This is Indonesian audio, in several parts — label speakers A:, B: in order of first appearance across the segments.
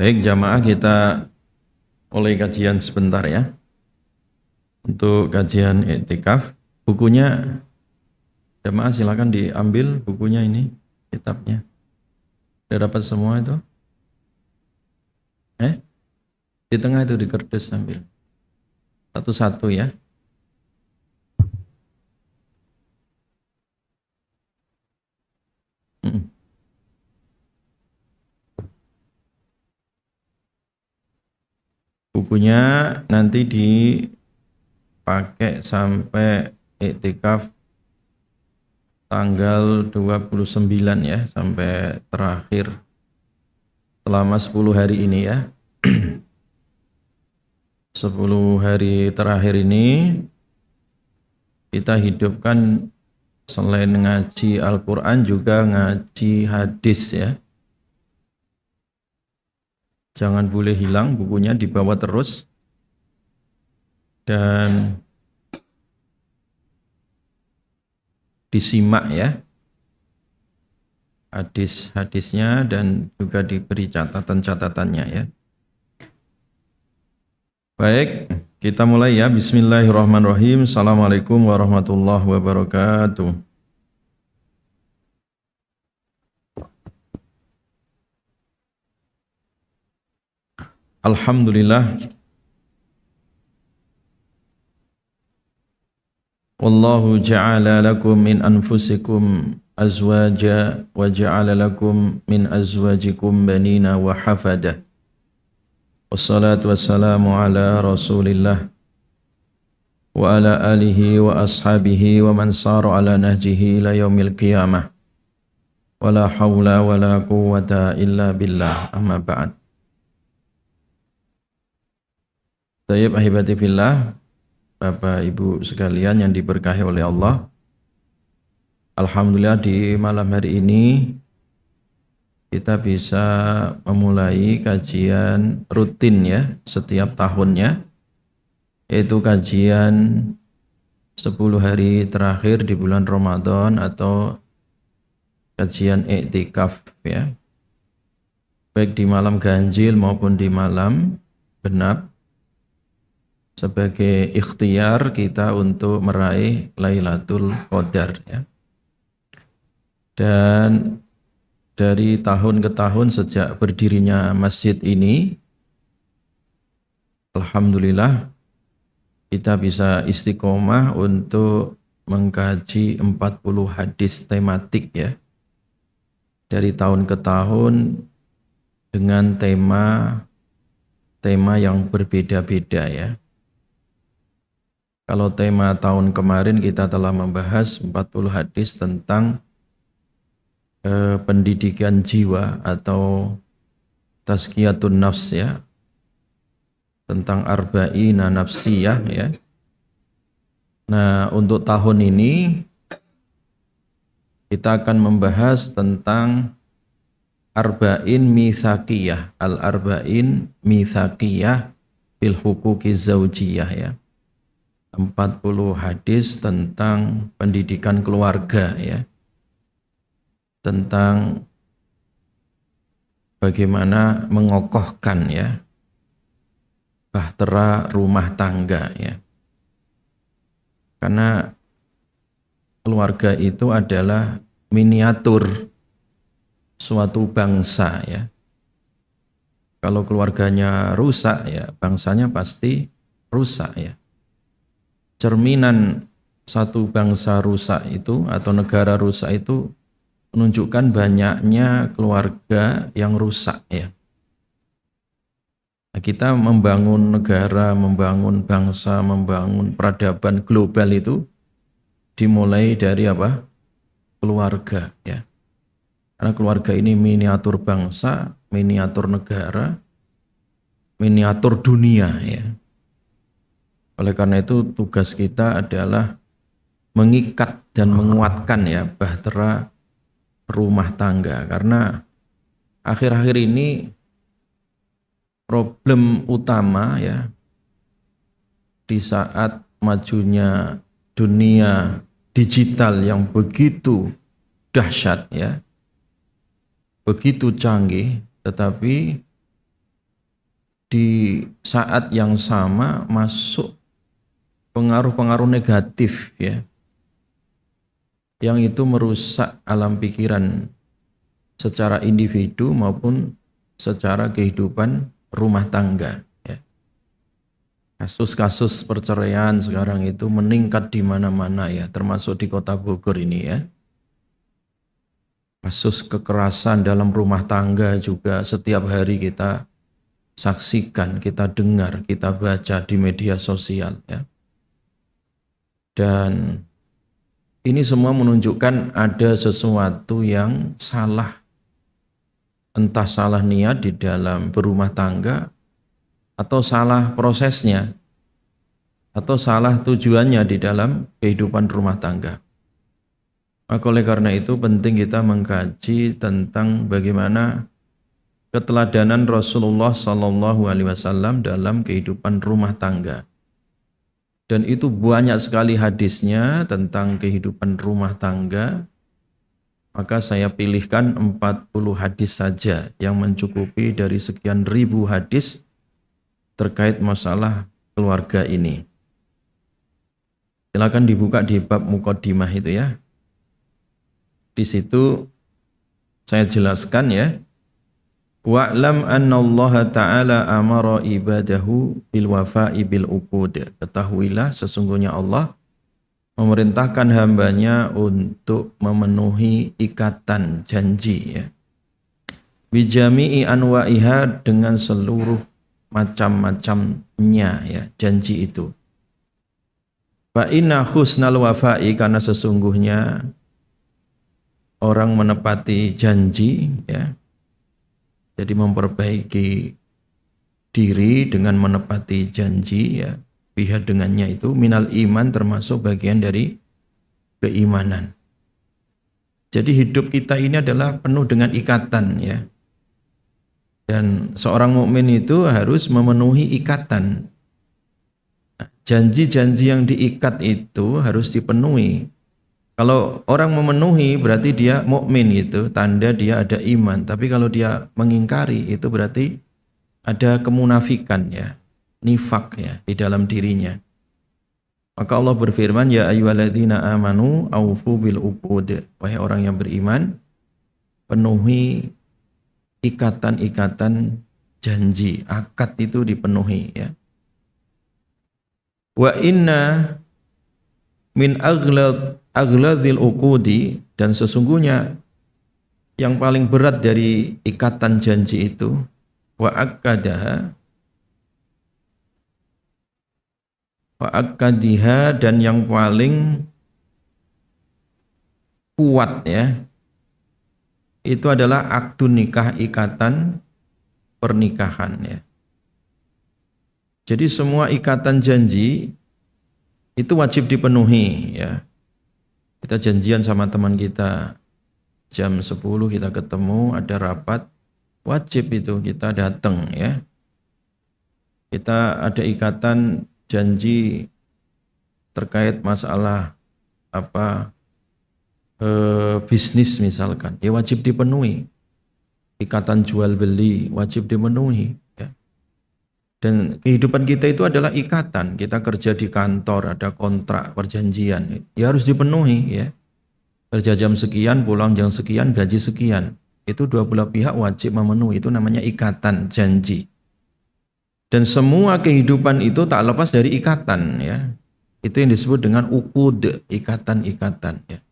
A: Baik jamaah, kita mulai kajian sebentar ya. Untuk kajian iktikaf, bukunya jamaah silakan diambil bukunya ini, kitabnya. Sudah dapat semua itu? Di tengah itu di kertas ambil. Satu-satu ya. Mm. Bukunya nanti dipakai sampai iktikaf tanggal 29 ya, sampai terakhir selama 10 hari ini ya. 10 hari terakhir ini kita hidupkan selain ngaji Al-Quran juga ngaji hadis ya. Jangan boleh hilang, bukunya dibawa terus. Dan disimak ya hadis-hadisnya dan juga diberi catatan-catatannya ya. Baik, kita mulai ya. Bismillahirrahmanirrahim. Assalamualaikum warahmatullahi wabarakatuh. Alhamdulillah. Wallahu ja'ala lakum min anfusikum azwaja wa ja'ala lakum min azwajikum banina wa hafada. Wassalatu wassalamu ala rasulillah wa ala alihi wa ashabihi wa man sara ala nahjihi ila yaumil qiyamah. Wala hawla wala quwwata illa billah, amma ba'd. Tayyib ahibati fillah, Bapak Ibu sekalian yang diberkahi oleh Allah. Alhamdulillah di malam hari ini kita bisa memulai kajian rutin ya setiap tahunnya, yaitu kajian 10 hari terakhir di bulan Ramadan atau kajian iktikaf ya, baik di malam ganjil maupun di malam genap, sebagai ikhtiar kita untuk meraih Lailatul Qadar ya. Dan dari tahun ke tahun sejak berdirinya masjid ini, alhamdulillah kita bisa istiqomah untuk mengkaji 40 hadis tematik ya. Dari tahun ke tahun dengan tema yang berbeda-beda ya. Kalau tema tahun kemarin kita telah membahas 40 hadis tentang pendidikan jiwa atau tazkiyatun nafs ya, tentang arba'ina nafsiyah ya. Nah, untuk tahun ini kita akan membahas tentang arba'in mitsaqiyah, al-arba'in mitsaqiyah fil huquqi zaujiyah ya. 40 hadis tentang pendidikan keluarga ya, tentang bagaimana mengokohkan ya bahtera rumah tangga ya. Karena keluarga itu adalah miniatur suatu bangsa ya. Kalau keluarganya rusak ya, bangsanya pasti rusak ya. Cerminan satu bangsa rusak itu atau negara rusak itu menunjukkan banyaknya keluarga yang rusak ya. Nah, kita membangun negara, membangun bangsa, membangun peradaban global itu dimulai dari apa? Keluarga ya. Karena keluarga ini miniatur bangsa, miniatur negara, miniatur dunia ya. Oleh karena itu tugas kita adalah mengikat dan menguatkan ya bahtera rumah tangga. Karena akhir-akhir ini problem utama ya di saat majunya dunia digital yang begitu dahsyat ya, begitu canggih, tetapi di saat yang sama masuk pengaruh-pengaruh negatif ya, yang itu merusak alam pikiran secara individu maupun secara kehidupan rumah tangga ya. Kasus-kasus perceraian sekarang itu meningkat di mana-mana ya, termasuk di Kota Bogor ini ya. Kasus kekerasan dalam rumah tangga juga setiap hari kita saksikan, kita dengar, kita baca di media sosial ya. Dan ini semua menunjukkan ada sesuatu yang salah, entah salah niat di dalam berumah tangga, atau salah prosesnya, atau salah tujuannya di dalam kehidupan rumah tangga. Maka oleh karena itu penting kita mengkaji tentang bagaimana keteladanan Rasulullah SAW dalam kehidupan rumah tangga. Dan itu banyak sekali hadisnya tentang kehidupan rumah tangga. Maka saya pilihkan 40 hadis saja yang mencukupi dari sekian ribu hadis terkait masalah keluarga ini. Silakan dibuka di bab Muqaddimah itu ya. Di situ saya jelaskan ya. Wa'lam anna Allah Ta'ala amara ibadahu bil wafa'i bil uqud. Ketahuilah sesungguhnya Allah memerintahkan hambanya untuk memenuhi ikatan janji ya. Bijami'i anwa'iha, dengan seluruh macam-macamnya ya janji itu. Fa inna husnal wafa'i, karena sesungguhnya orang menepati janji ya. Jadi memperbaiki diri dengan menepati janji ya, pihak dengannya itu minal iman, termasuk bagian dari keimanan. Jadi hidup kita ini adalah penuh dengan ikatan ya. Dan seorang mukmin itu harus memenuhi ikatan. Janji-janji yang diikat itu harus dipenuhi. Kalau orang memenuhi berarti dia mukmin gitu, tanda dia ada iman. Tapi kalau dia mengingkari itu berarti ada kemunafikan ya, nifak ya di dalam dirinya. Maka Allah berfirman, ya ayyuhalladzina amanu aufu bil uqud. Wahai orang yang beriman, penuhi ikatan-ikatan janji, akad itu dipenuhi ya. Wa inna min aghladzil uqudi, dan sesungguhnya yang paling berat dari ikatan janji itu, wa akkadiha, dan yang paling kuat ya, itu adalah akdun nikah, ikatan pernikahan ya. Jadi semua ikatan janji itu wajib dipenuhi ya. Kita janjian sama teman kita jam 10 kita ketemu, ada rapat, wajib itu kita datang ya. Kita ada ikatan janji terkait masalah bisnis misalkan, ya wajib dipenuhi. Ikatan jual beli wajib dipenuhi ya. Dan kehidupan kita itu adalah ikatan. Kita kerja di kantor, ada kontrak perjanjian, ya harus dipenuhi ya. Kerja jam sekian, pulang jam sekian, gaji sekian. Itu dua belah pihak wajib memenuhi, itu namanya ikatan janji. Dan semua kehidupan itu tak lepas dari ikatan ya. Itu yang disebut dengan uqud, ikatan-ikatan ya.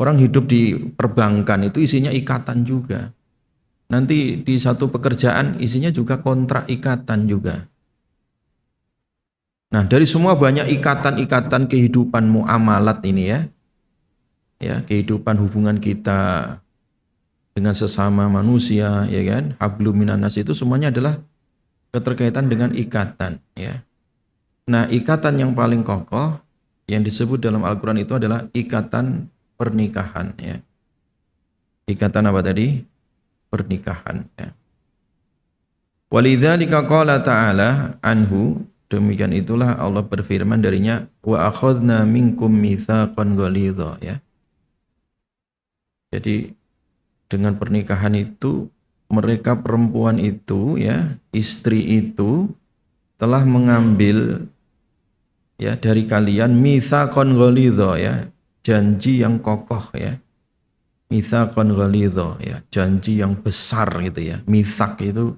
A: Orang hidup di perbankan itu isinya ikatan juga. Nanti di satu pekerjaan isinya juga kontrak ikatan juga. Nah, dari semua banyak ikatan-ikatan kehidupan muamalat ini ya. Ya, kehidupan hubungan kita dengan sesama manusia ya kan. Hablum minan nas itu semuanya adalah keterkaitan dengan ikatan ya. Nah, ikatan yang paling kokoh yang disebut dalam Al-Qur'an itu adalah ikatan pernikahan ya. Ikatan apa tadi? Pernikahan ya. Walidzalika qala ta'ala anhu, demikian itulah Allah berfirman darinya, wa akhadna minkum mitsaqan ghalidha ya. Jadi dengan pernikahan itu mereka perempuan itu ya, istri itu telah mengambil ya dari kalian mitsaqan ghalidha ya, janji yang kokoh ya. Mitsaqan ghalidha ya, janji yang besar gitu ya. Mitsaq itu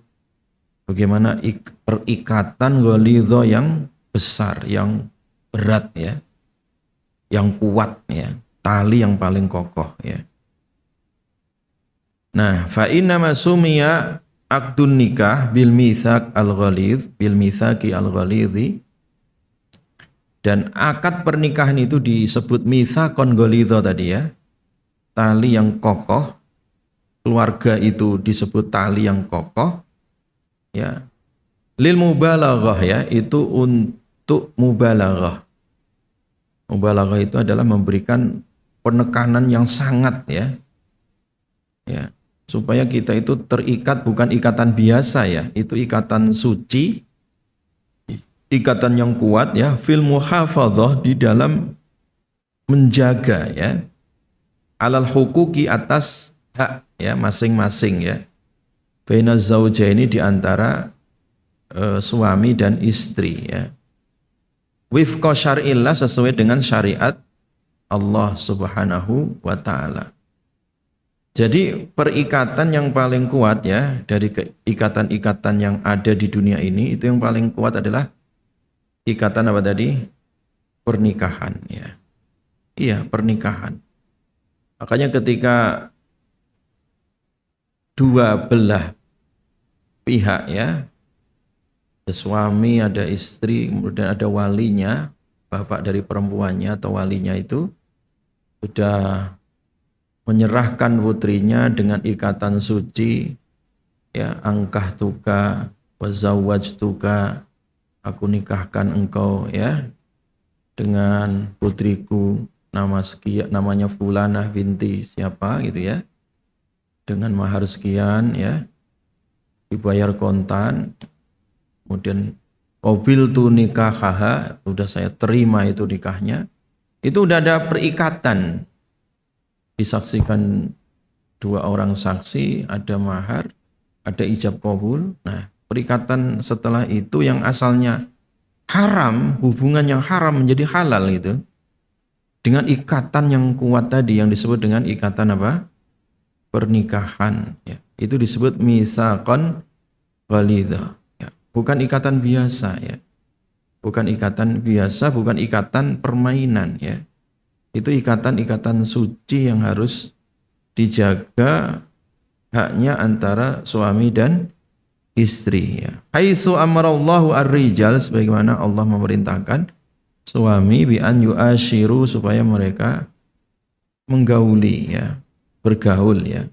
A: bagaimana perikatan ghalidha yang besar, yang berat ya, yang kuat ya, tali yang paling kokoh ya. Nah, fa inna ma sumiya aqdun nikah bil mitsaq al-ghalidh, bil mitsaqi al-ghalidhi, dan akad pernikahan itu disebut mitsaqan ghalidha tadi ya, tali yang kokoh. Keluarga itu disebut tali yang kokoh ya. Lil mubalaghah ya, itu untuk mubalaghah. Mubalaghah itu adalah memberikan penekanan yang sangat ya. Ya, supaya kita itu terikat, bukan ikatan biasa ya, itu ikatan suci, ikatan yang kuat ya, fil muhafadzah, di dalam menjaga ya, alal hukuki, atas hak ya masing-masing ya, baina zaujaini, di antara suami dan istri ya, wifqa syar'illah, sesuai dengan syariat Allah Subhanahu wa taala. Jadi perikatan yang paling kuat ya dari ikatan-ikatan yang ada di dunia ini, itu yang paling kuat adalah ikatan apa tadi? Pernikahan ya. Iya, pernikahan. Makanya ketika dua belah pihak ya, ada suami, ada istri, kemudian ada walinya, bapak dari perempuannya atau walinya itu sudah menyerahkan putrinya dengan ikatan suci ya, angkah tuka wazawaj tuka, aku nikahkan engkau ya dengan putriku, namanya Fulanah binti siapa gitu ya, dengan mahar sekian ya, dibayar kontan, kemudian mobil tu nikahaha, sudah saya terima itu nikahnya, itu udah ada perikatan, disaksikan dua orang saksi, ada mahar, ada ijab qabul. Nah, perikatan setelah itu yang asalnya haram, hubungan yang haram menjadi halal itu, dengan ikatan yang kuat tadi yang disebut dengan ikatan apa? Pernikahan ya. Itu disebut mitsaqan ghalidha ya. Bukan ikatan biasa ya. Bukan ikatan biasa, bukan ikatan permainan ya. Itu ikatan-ikatan suci yang harus dijaga haknya antara suami dan istri ya. Haitsu amarallahu ar-rijal, sebagaimana Allah memerintahkan suami bi an yu'ashiru, supaya mereka menggauli ya, bergaul ya,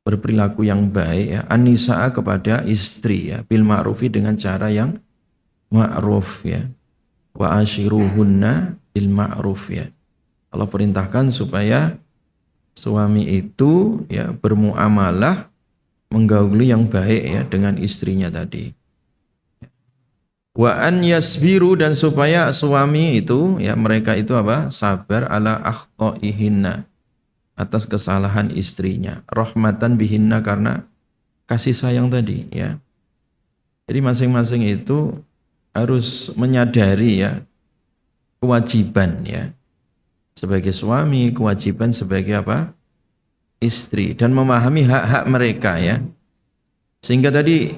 A: berperilaku yang baik ya, an-nisaa, kepada istri ya, bil ma'rufi, dengan cara yang ma'ruf ya, wa ashiruhunna bil ma'ruf ya. Allah perintahkan supaya suami itu ya bermuamalah, menggauli yang baik ya dengan istrinya tadi. Wa an yasbiru, dan supaya suami itu ya, mereka itu apa? Sabar ala akhtaihinna, atas kesalahan istrinya, rahmatan bihinna, karena kasih sayang tadi ya. Jadi masing-masing itu harus menyadari ya kewajiban ya sebagai suami, kewajiban sebagai apa? Istri, dan memahami hak-hak mereka ya. Sehingga tadi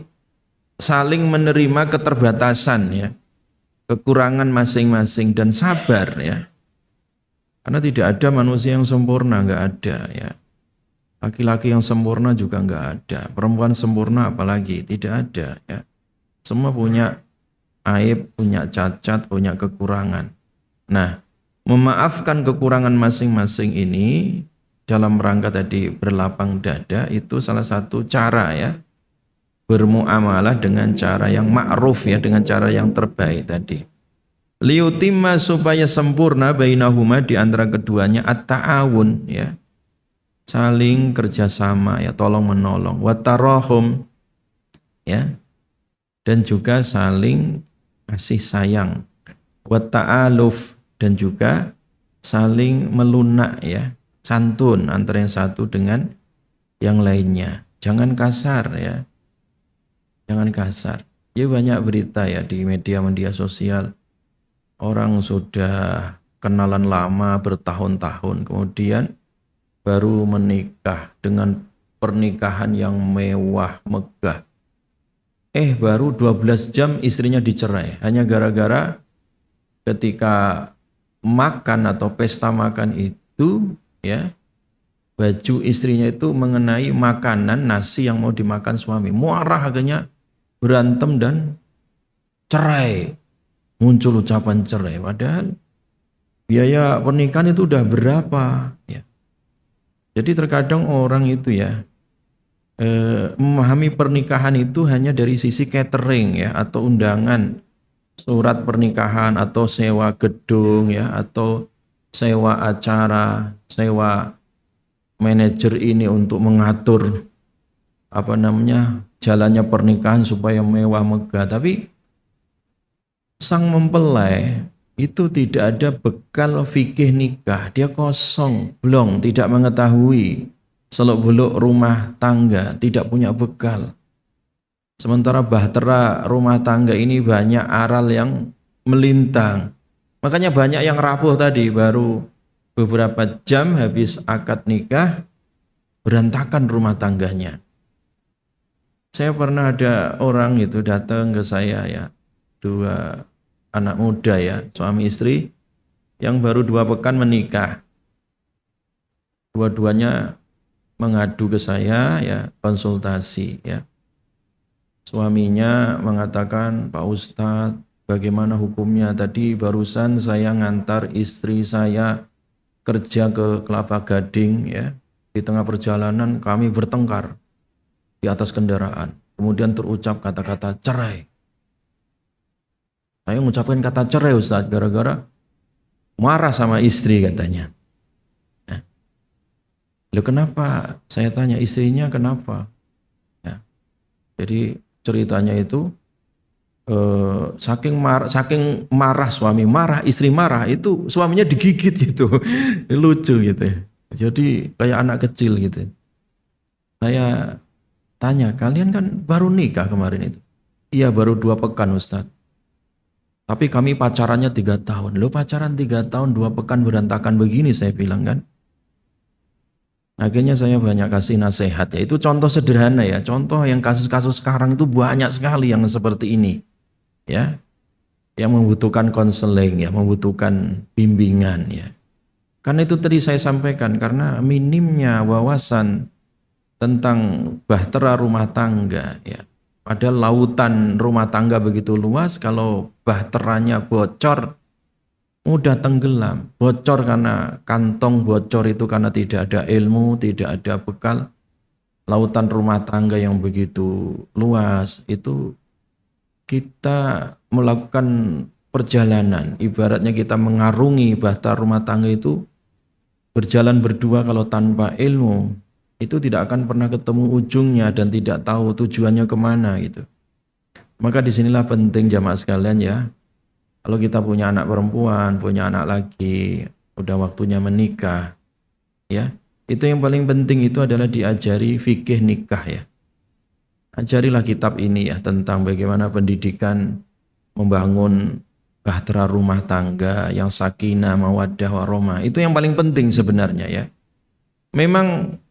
A: saling menerima keterbatasan ya, kekurangan masing-masing, dan sabar ya. Karena tidak ada manusia yang sempurna, enggak ada ya. Laki-laki yang sempurna juga enggak ada, perempuan sempurna apalagi, tidak ada ya. Semua punya aib, punya cacat, punya kekurangan. Nah, memaafkan kekurangan masing-masing ini dalam rangka tadi berlapang dada, itu salah satu cara ya, bermuamalah dengan cara yang ma'ruf ya, dengan cara yang terbaik tadi. Liutimma, supaya sempurna, bainahuma, di antara keduanya, at-ta'awun ya, saling kerjasama ya, tolong menolong, watarahum ya, dan juga saling kasih sayang, wata'aluf, dan juga saling melunak ya, santun antara yang satu dengan yang lainnya. Jangan kasar ya, jangan kasar. Ya banyak berita ya di media-media sosial. Orang sudah kenalan lama bertahun-tahun, kemudian baru menikah dengan pernikahan yang mewah, megah. Baru 12 jam istrinya dicerai. Hanya gara-gara ketika makan atau pesta makan itu ya, baju istrinya itu mengenai makanan nasi yang mau dimakan suami. Marah akhirnya berantem dan cerai. Muncul ucapan cerai. Padahal biaya pernikahan itu udah berapa ya. Jadi terkadang orang itu ya memahami pernikahan itu hanya dari sisi catering ya, atau undangan, surat pernikahan, atau sewa gedung ya, atau sewa acara, sewa manajer ini untuk mengatur jalannya pernikahan supaya mewah megah. Tapi sang mempelai itu tidak ada bekal fikih nikah, dia kosong, blong, tidak mengetahui seluk-beluk rumah tangga, tidak punya bekal. Sementara bahtera rumah tangga ini banyak aral yang melintang. Makanya banyak yang rapuh tadi, baru beberapa jam habis akad nikah, berantakan rumah tangganya. Saya pernah ada orang itu datang ke saya ya, 2 anak muda ya, suami istri yang baru 2 pekan menikah. Dua-duanya mengadu ke saya ya, konsultasi ya. Suaminya mengatakan, Pak Ustadz, bagaimana hukumnya? Tadi barusan saya ngantar istri saya kerja ke Kelapa Gading ya. Di tengah perjalanan kami bertengkar di atas kendaraan. Kemudian terucap kata-kata cerai. Saya mengucapkan kata cerai Ustadz gara-gara marah sama istri katanya. Nah, loh kenapa? Saya tanya istrinya kenapa? Ya, jadi ceritanya itu saking marah suami marah, istri marah, itu suaminya digigit gitu. Lucu gitu ya. Jadi kayak anak kecil gitu. Saya tanya, kalian kan baru nikah kemarin itu? Iya baru 2 pekan Ustadz. Tapi kami pacarannya 3 tahun. Lo pacaran 3 tahun 2 pekan berantakan begini, saya bilang kan. Akhirnya saya banyak kasih nasihat ya. Itu contoh sederhana ya. Contoh yang kasus-kasus sekarang itu banyak sekali yang seperti ini. Ya. Yang membutuhkan konseling ya, membutuhkan bimbingan ya. Karena itu tadi saya sampaikan, karena minimnya wawasan tentang bahtera rumah tangga ya. Padahal lautan rumah tangga begitu luas, kalau bahteranya bocor mudah tenggelam. Bocor karena kantong, bocor itu karena tidak ada ilmu, tidak ada bekal. Lautan rumah tangga yang begitu luas itu kita melakukan perjalanan, ibaratnya kita mengarungi bahtera rumah tangga itu berjalan berdua, kalau tanpa ilmu itu tidak akan pernah ketemu ujungnya dan tidak tahu tujuannya kemana gitu. Maka disinilah penting jamaah sekalian ya, kalau kita punya anak perempuan, punya anak laki, udah waktunya menikah ya, itu yang paling penting itu adalah diajari fikih nikah ya. Ajarilah kitab ini ya, tentang bagaimana pendidikan membangun bahtera rumah tangga yang sakinah, mawaddah, warahmah. Itu yang paling penting sebenarnya ya. Memang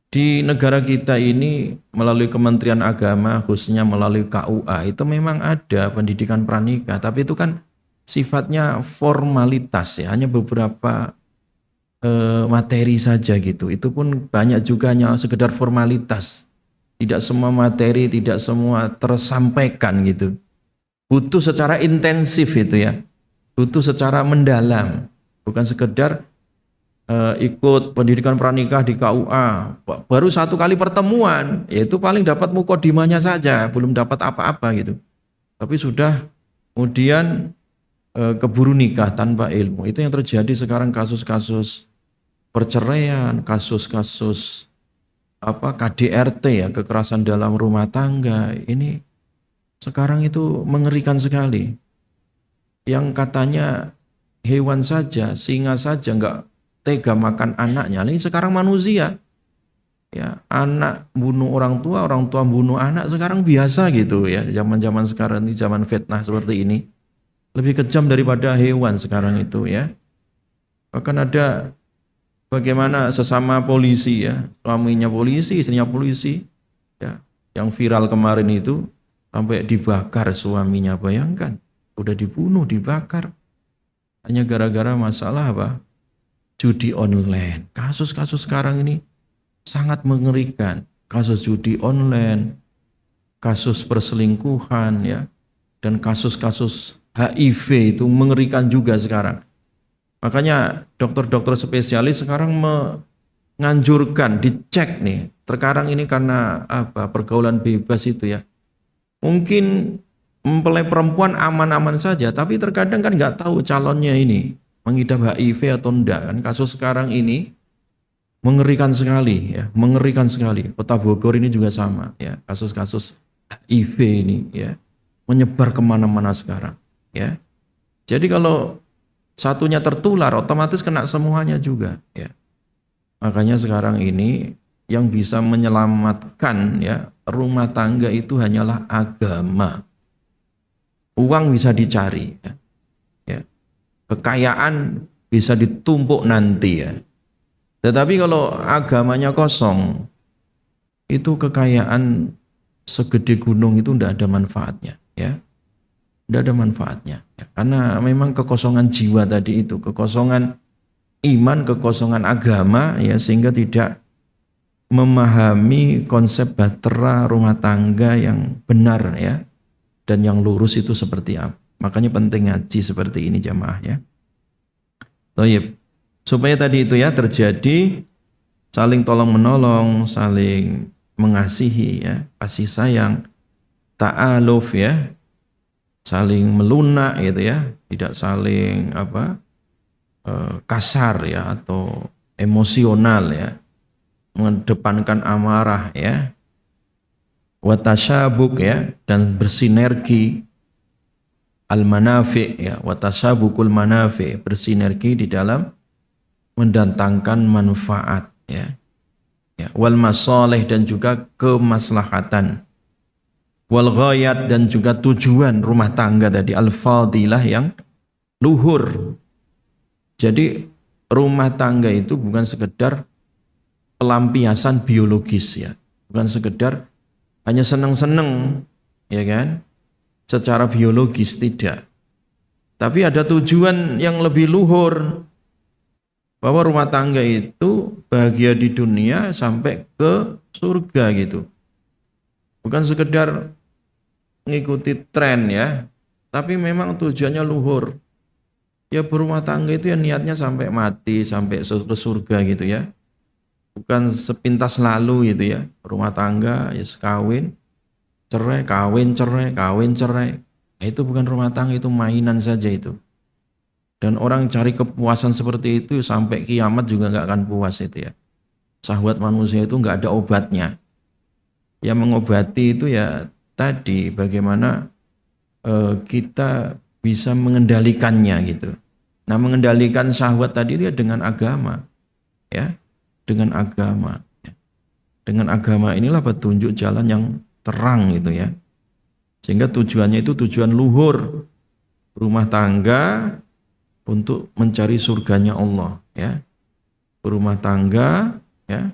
A: di negara kita ini melalui Kementerian Agama, khususnya melalui KUA, itu memang ada pendidikan pranikah, tapi itu kan sifatnya formalitas ya, hanya beberapa materi saja gitu. Itu pun banyak juga hanya sekedar formalitas. Tidak semua materi, tidak semua tersampaikan gitu. Butuh secara intensif itu ya. Butuh secara mendalam. Bukan sekedar ikut pendidikan pranikah di KUA, baru 1 kali pertemuan, yaitu paling dapat mukodimanya saja, belum dapat apa-apa gitu. Tapi sudah kemudian keburu nikah tanpa ilmu. Itu yang terjadi sekarang, kasus-kasus perceraian, kasus-kasus KDRT ya, kekerasan dalam rumah tangga. Ini sekarang itu mengerikan sekali. Yang katanya hewan saja, singa saja nggak tega makan anaknya, ini sekarang manusia Ya, anak bunuh orang tua bunuh anak sekarang biasa gitu ya. Zaman-zaman sekarang ini zaman fitnah seperti ini. Lebih kejam daripada hewan sekarang itu ya. Bahkan ada bagaimana sesama polisi ya, suaminya polisi, istrinya polisi ya. Yang viral kemarin itu sampai dibakar suaminya, bayangkan. Udah dibunuh, dibakar. Hanya gara-gara masalah apa? Judi online. Kasus-kasus sekarang ini sangat mengerikan. Kasus judi online, kasus perselingkuhan ya, dan kasus-kasus HIV itu mengerikan juga sekarang. Makanya dokter-dokter spesialis sekarang menganjurkan dicek nih. Terkadang ini karena apa? Pergaulan bebas itu ya. Mungkin mempelai perempuan aman-aman saja, tapi terkadang kan nggak tahu calonnya ini mengidap HIV atau enggak kan. Kasus sekarang ini mengerikan sekali ya, mengerikan sekali. Kota Bogor ini juga sama ya, kasus-kasus HIV ini ya menyebar kemana-mana sekarang ya. Jadi kalau satunya tertular otomatis kena semuanya juga ya. Makanya sekarang ini yang bisa menyelamatkan ya rumah tangga itu hanyalah agama. Uang bisa dicari ya. Ya. Kekayaan bisa ditumpuk nanti ya. Tetapi kalau agamanya kosong, itu kekayaan segede gunung itu tidak ada manfaatnya ya. Tidak ada manfaatnya ya. Karena memang kekosongan jiwa tadi itu, kekosongan iman, kekosongan agama ya, sehingga tidak memahami konsep bahtera rumah tangga yang benar ya, dan yang lurus itu seperti apa. Makanya penting ngaji seperti ini jamaah ya. Baik. Supaya tadi itu ya terjadi saling tolong menolong, saling mengasihi ya, kasih sayang, ta'aluf ya, saling melunak gitu ya, tidak saling kasar ya atau emosional ya, mengedepankan amarah ya, watasyabuk ya, dan bersinergi, al-manafi ya, watasyabukul manafi, bersinergi di dalam mendatangkan manfaat ya, ya, wal masalih, dan juga kemaslahatan, wal ghayat, dan juga tujuan rumah tangga tadi, al-fadilah, yang luhur. Jadi rumah tangga itu bukan sekedar pelampiasan biologis ya, bukan sekedar hanya senang-senang ya kan, secara biologis, tidak. Tapi ada tujuan yang lebih luhur, bahwa rumah tangga itu bahagia di dunia sampai ke surga gitu. Bukan sekedar mengikuti tren ya, tapi memang tujuannya luhur. Ya berumah tangga itu ya niatnya sampai mati, sampai ke surga gitu ya. Bukan sepintas lalu gitu ya. Rumah tangga ya kawin, cerai, kawin, cerai, kawin, cerai. Itu bukan rumah tangga, itu mainan saja itu. Dan orang cari kepuasan seperti itu sampai kiamat juga nggak akan puas itu ya. Syahwat manusia itu nggak ada obatnya. Yang mengobati itu ya tadi bagaimana kita bisa mengendalikannya gitu. Nah, mengendalikan syahwat tadi itu ya dengan agama ya, dengan agama ya. Dengan agama inilah petunjuk jalan yang terang gitu ya, sehingga tujuannya itu tujuan luhur rumah tangga untuk mencari surganya Allah ya, rumah tangga ya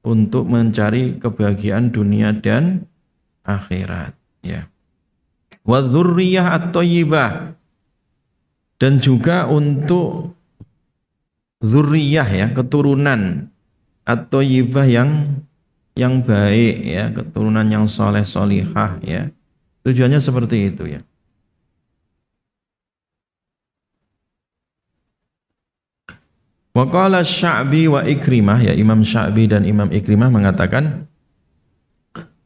A: untuk mencari kebahagiaan dunia dan akhirat ya. Wa dzurriyyah at-thayyibah, dan juga untuk dzurriyyah ya, keturunan at-thayyibah yang baik ya, keturunan yang soleh solihah ya. Tujuannya seperti itu ya. Wa qala Sya'bi wa Ikrimah ya, Imam Sya'bi dan Imam Ikrimah mengatakan,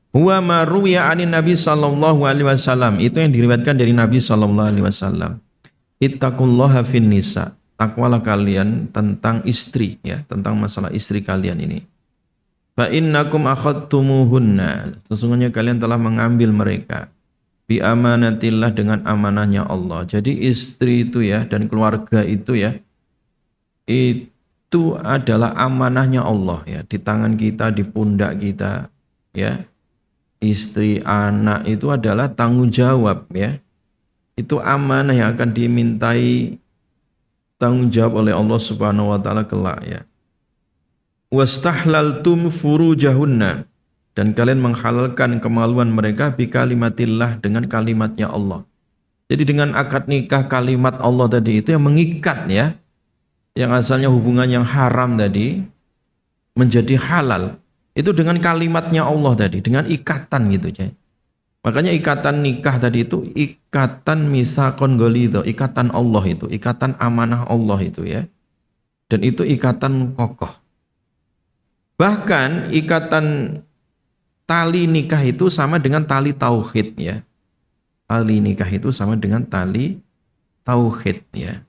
A: huwa ma ruwiya 'anin Nabi sallallahu alaihi wasallam, itu yang diriwayatkan dari Nabi sallallahu alaihi wasallam. Ittaqullaha fin nisa, takwalah kalian tentang istri ya, tentang masalah istri kalian ini. Fa innakum akhadtumuhunna, sesungguhnya kalian telah mengambil mereka, bi amanatillah, dengan amanahnya Allah. Jadi istri itu ya dan keluarga itu ya, itu itu adalah amanahnya Allah ya, di tangan kita, di pundak kita ya. Istri, anak itu adalah tanggung jawab ya. Itu amanah yang akan dimintai tanggung jawab oleh Allah Subhanahu wa taala kelak ya. Wastahlaltum furujahunna, dan kalian menghalalkan kemaluan mereka bi kalimatillah, dengan kalimatnya Allah. Jadi dengan akad nikah kalimat Allah tadi itu yang mengikat ya. Yang asalnya hubungan yang haram tadi menjadi halal. Itu dengan kalimatnya Allah tadi, dengan ikatan gitu ya. Makanya ikatan nikah tadi itu ikatan misaqon ghalidha, ikatan Allah itu, ikatan amanah Allah itu ya. Dan itu ikatan kokoh. Bahkan ikatan tali nikah itu sama dengan tali tauhid ya. Tali nikah itu sama dengan tali tauhid ya.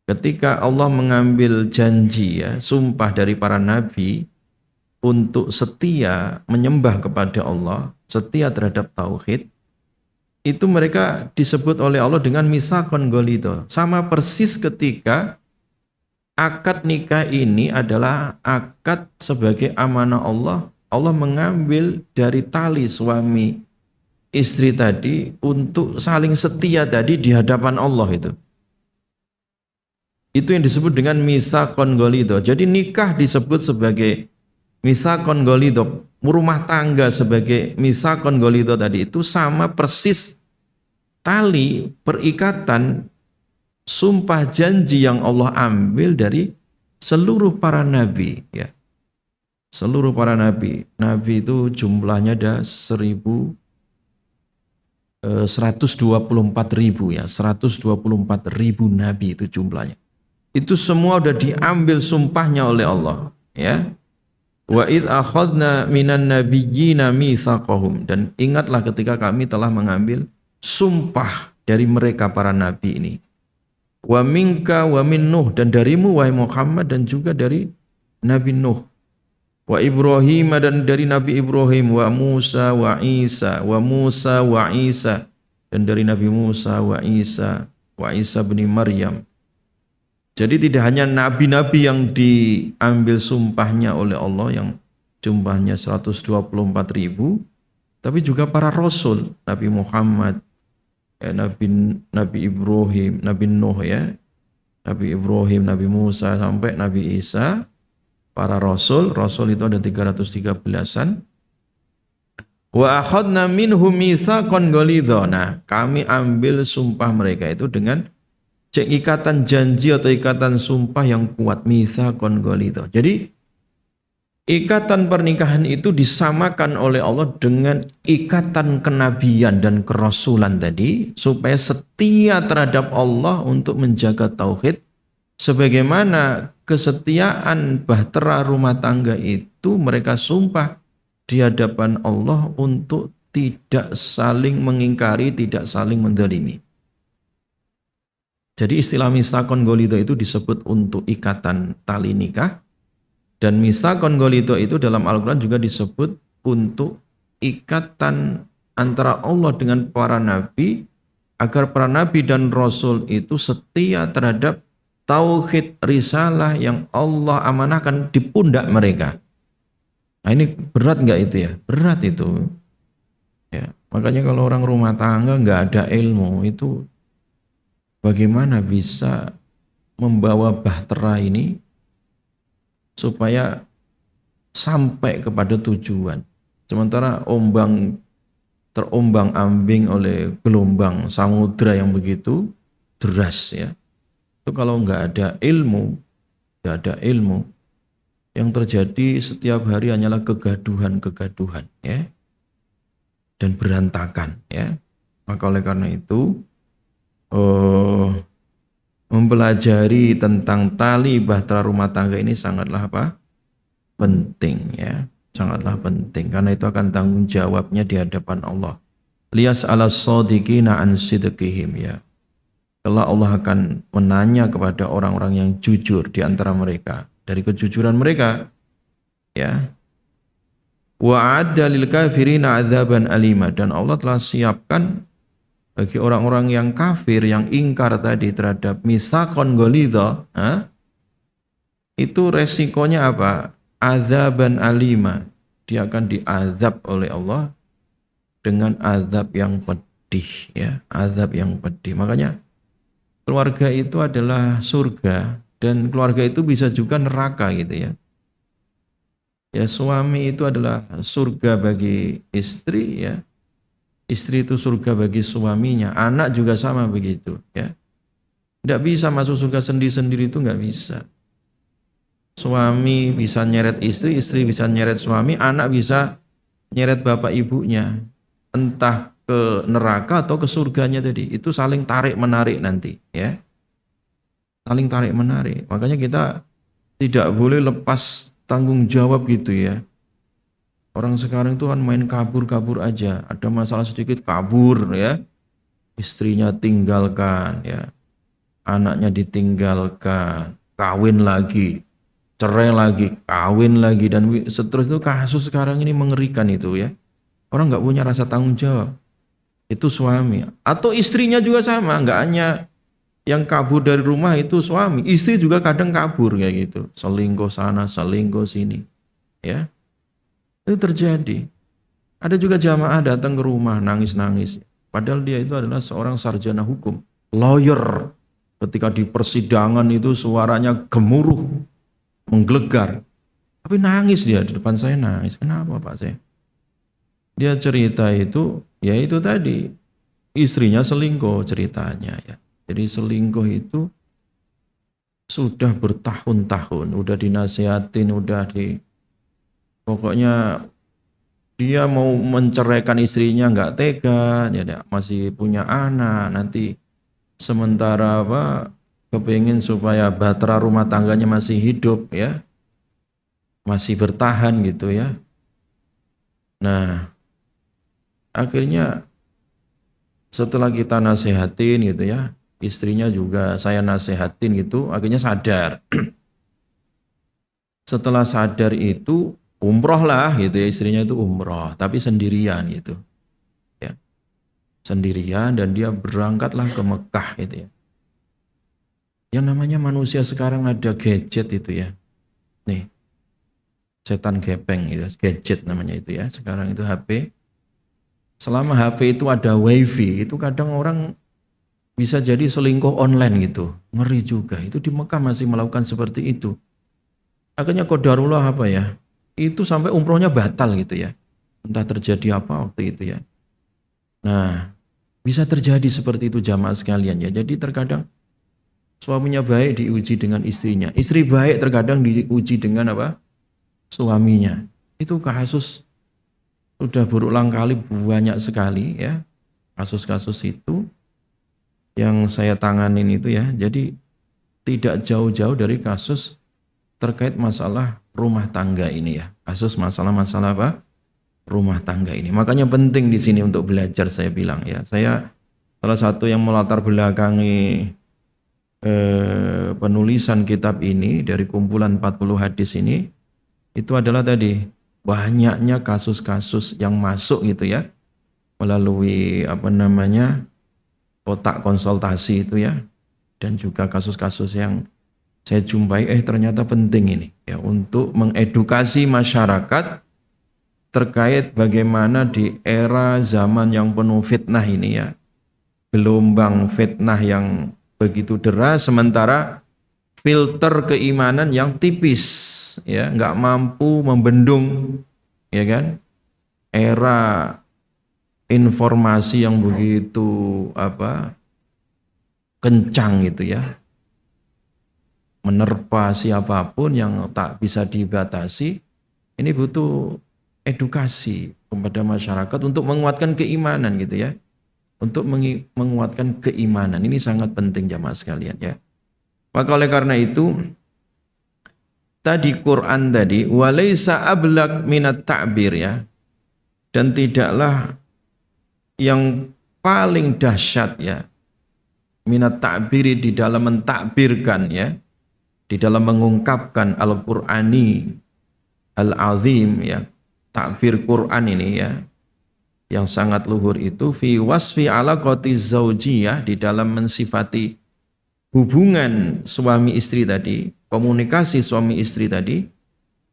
A: Ketika Allah mengambil janji ya, sumpah dari para nabi untuk setia menyembah kepada Allah, setia terhadap tauhid, itu mereka disebut oleh Allah dengan misaqon ghalidha. Sama persis ketika akad nikah ini adalah akad sebagai amanah Allah. Allah mengambil dari tali suami istri tadi untuk saling setia tadi di hadapan Allah itu. Itu yang disebut dengan misaqon ghalidha. Jadi nikah disebut sebagai misaqon ghalidha, rumah tangga sebagai misaqon ghalidha tadi itu sama persis tali perikatan sumpah janji yang Allah ambil dari seluruh para nabi ya. Seluruh para nabi. Nabi itu jumlahnya ada 124.000 ya, 124.000 nabi itu jumlahnya. Itu semua sudah diambil sumpahnya oleh Allah ya. Wa id akhadna minan nabiyyina mitsaqahum, dan ingatlah ketika kami telah mengambil sumpah dari mereka para nabi ini. Wa minka wa min Nuh, dan darimu wahai Muhammad dan juga dari Nabi Nuh. Wa Ibrahim, dan dari Nabi Ibrahim, wa Musa wa Isa, wa Musa wa Isa, dan dari Nabi Musa wa Isa bin Maryam. Jadi tidak hanya nabi-nabi yang diambil sumpahnya oleh Allah yang jumlahnya 124.000, tapi juga para rasul, Nabi Muhammad, Nabi Ibrahim, Nabi Nuh ya, Nabi Ibrahim, Nabi Musa sampai Nabi Isa, para rasul itu ada 313-an. Wa akhadna minhum mitsaqan ghalidha. Nah, kami ambil sumpah mereka itu dengan ikatan janji atau ikatan sumpah yang kuat, mitsaqan ghalidha. Jadi ikatan pernikahan itu disamakan oleh Allah dengan ikatan kenabian dan kerasulan tadi, supaya setia terhadap Allah untuk menjaga tauhid, sebagaimana kesetiaan bahtera rumah tangga itu mereka sumpah di hadapan Allah untuk tidak saling mengingkari, tidak saling mendolimi. Jadi istilah mitsaqan ghalidha itu disebut untuk ikatan tali nikah, dan mitsaqan ghalidha itu dalam Al-Quran juga disebut untuk ikatan antara Allah dengan para nabi, agar para nabi dan rasul itu setia terhadap tauhid risalah yang Allah amanahkan di pundak mereka. Nah, ini berat nggak itu ya? Berat itu. Ya, makanya kalau orang rumah tangga nggak ada ilmu itu, bagaimana bisa membawa bahtera ini supaya sampai kepada tujuan. Sementara terombang ambing oleh gelombang samudra yang begitu deras ya. Itu kalau nggak ada ilmu, yang terjadi setiap hari hanyalah kegaduhan ya, dan berantakan ya. Maka oleh karena itu mempelajari tentang tali bahtera rumah tangga ini sangatlah penting ya, sangatlah penting, karena itu akan tanggung jawabnya di hadapan Allah. Liyas ala shadiqina an sidqihim ya. Kalau Allah akan menanya kepada orang-orang yang jujur di antara mereka dari kejujuran mereka ya. Wa adda lil kafirina adzaban alima, dan Allah telah siapkan bagi orang-orang yang kafir yang ingkar tadi terhadap mitsaqan ghalidha, itu resikonya apa? Adzaban alima. Dia akan diazab oleh Allah dengan azab yang pedih ya, azab yang pedih. Makanya keluarga itu adalah surga dan keluarga itu bisa juga neraka gitu ya. Ya, suami itu adalah surga bagi istri ya. Istri itu surga bagi suaminya, anak juga sama begitu ya. Tidak bisa masuk surga sendiri-sendiri, itu nggak bisa. Suami bisa nyeret istri, istri bisa nyeret suami, anak bisa nyeret bapak ibunya. Entah ke neraka atau ke surganya tadi. Itu saling tarik menarik nanti ya. Saling tarik menarik. Makanya kita tidak boleh lepas tanggung jawab gitu ya. Orang sekarang itu kan main kabur-kabur aja. Ada masalah sedikit kabur ya. Istrinya tinggalkan ya. Anaknya ditinggalkan. Kawin lagi. Cerai lagi. Kawin lagi. Dan seterusnya itu kasus sekarang ini mengerikan itu ya. Orang nggak punya rasa tanggung jawab. Itu suami. Atau istrinya juga sama. Nggak hanya yang kabur dari rumah itu suami. Istri juga kadang kabur kayak gitu. Selingkuh sana, selingkuh sini. Ya. Itu terjadi. Ada juga jamaah datang ke rumah nangis-nangis. Padahal dia itu adalah seorang sarjana hukum, lawyer. Ketika di persidangan itu suaranya gemuruh, menggelegar. Tapi nangis dia di depan saya nangis. Kenapa Pak saya? Dia cerita itu, ya itu tadi istrinya selingkuh ceritanya ya. Jadi selingkuh itu sudah bertahun-tahun, udah dinasihatin, pokoknya dia mau menceraikan istrinya nggak tega, ya masih punya anak, nanti sementara kepingin supaya bahtera rumah tangganya masih hidup ya, masih bertahan gitu ya. Nah, akhirnya setelah kita nasihatin gitu ya, istrinya juga saya nasihatin gitu, akhirnya sadar. Setelah sadar itu umroh lah gitu ya, istrinya itu umroh tapi sendirian gitu ya, sendirian, dan dia berangkatlah ke Mekah gitu ya. Yang namanya manusia sekarang ada gadget itu ya, nih setan gepeng itu gadget namanya itu ya, sekarang itu HP. Selama HP itu ada wifi itu kadang orang bisa jadi selingkuh online gitu, ngeri juga. Itu di Mekah masih melakukan seperti itu. Akhirnya qadarullah apa ya, itu sampai umrohnya batal gitu ya. Entah terjadi apa waktu itu ya. Nah, bisa terjadi seperti itu jamaah sekalian ya. Jadi terkadang suaminya baik diuji dengan istrinya. Istri baik terkadang diuji dengan apa? Suaminya. Itu kasus sudah berulang kali, banyak sekali ya. Kasus-kasus itu yang saya tanganin itu ya. Jadi tidak jauh-jauh dari kasus terkait masalah rumah tangga ini ya. Kasus masalah-masalah apa? Rumah tangga ini. Makanya penting di sini untuk belajar, saya bilang ya. Saya salah satu yang melatar belakangi penulisan kitab ini dari kumpulan 40 hadis ini, itu adalah tadi banyaknya kasus-kasus yang masuk gitu ya melalui kotak konsultasi itu ya, dan juga kasus-kasus yang saya jumpai ternyata penting ini ya untuk mengedukasi masyarakat terkait bagaimana di era zaman yang penuh fitnah ini ya, gelombang fitnah yang begitu deras, sementara filter keimanan yang tipis ya, nggak mampu membendung ya kan, era informasi yang begitu kencang gitu ya, menerpa siapapun yang tak bisa dibatasi. Ini butuh edukasi kepada masyarakat untuk menguatkan keimanan gitu ya, untuk menguatkan keimanan. Ini sangat penting jamaah sekalian ya. Maka oleh karena itu tadi Quran tadi walaisa ablaq minat ta'bir ya, dan tidaklah yang paling dahsyat ya minat ta'biri di dalam mentakbirkan ya, di dalam mengungkapkan Al-Qur'ani Al-Azim ya, takbir Quran ini ya yang sangat luhur itu fi wasfi alaqati zaujiyah, di dalam mensifati hubungan suami istri tadi, komunikasi suami istri tadi,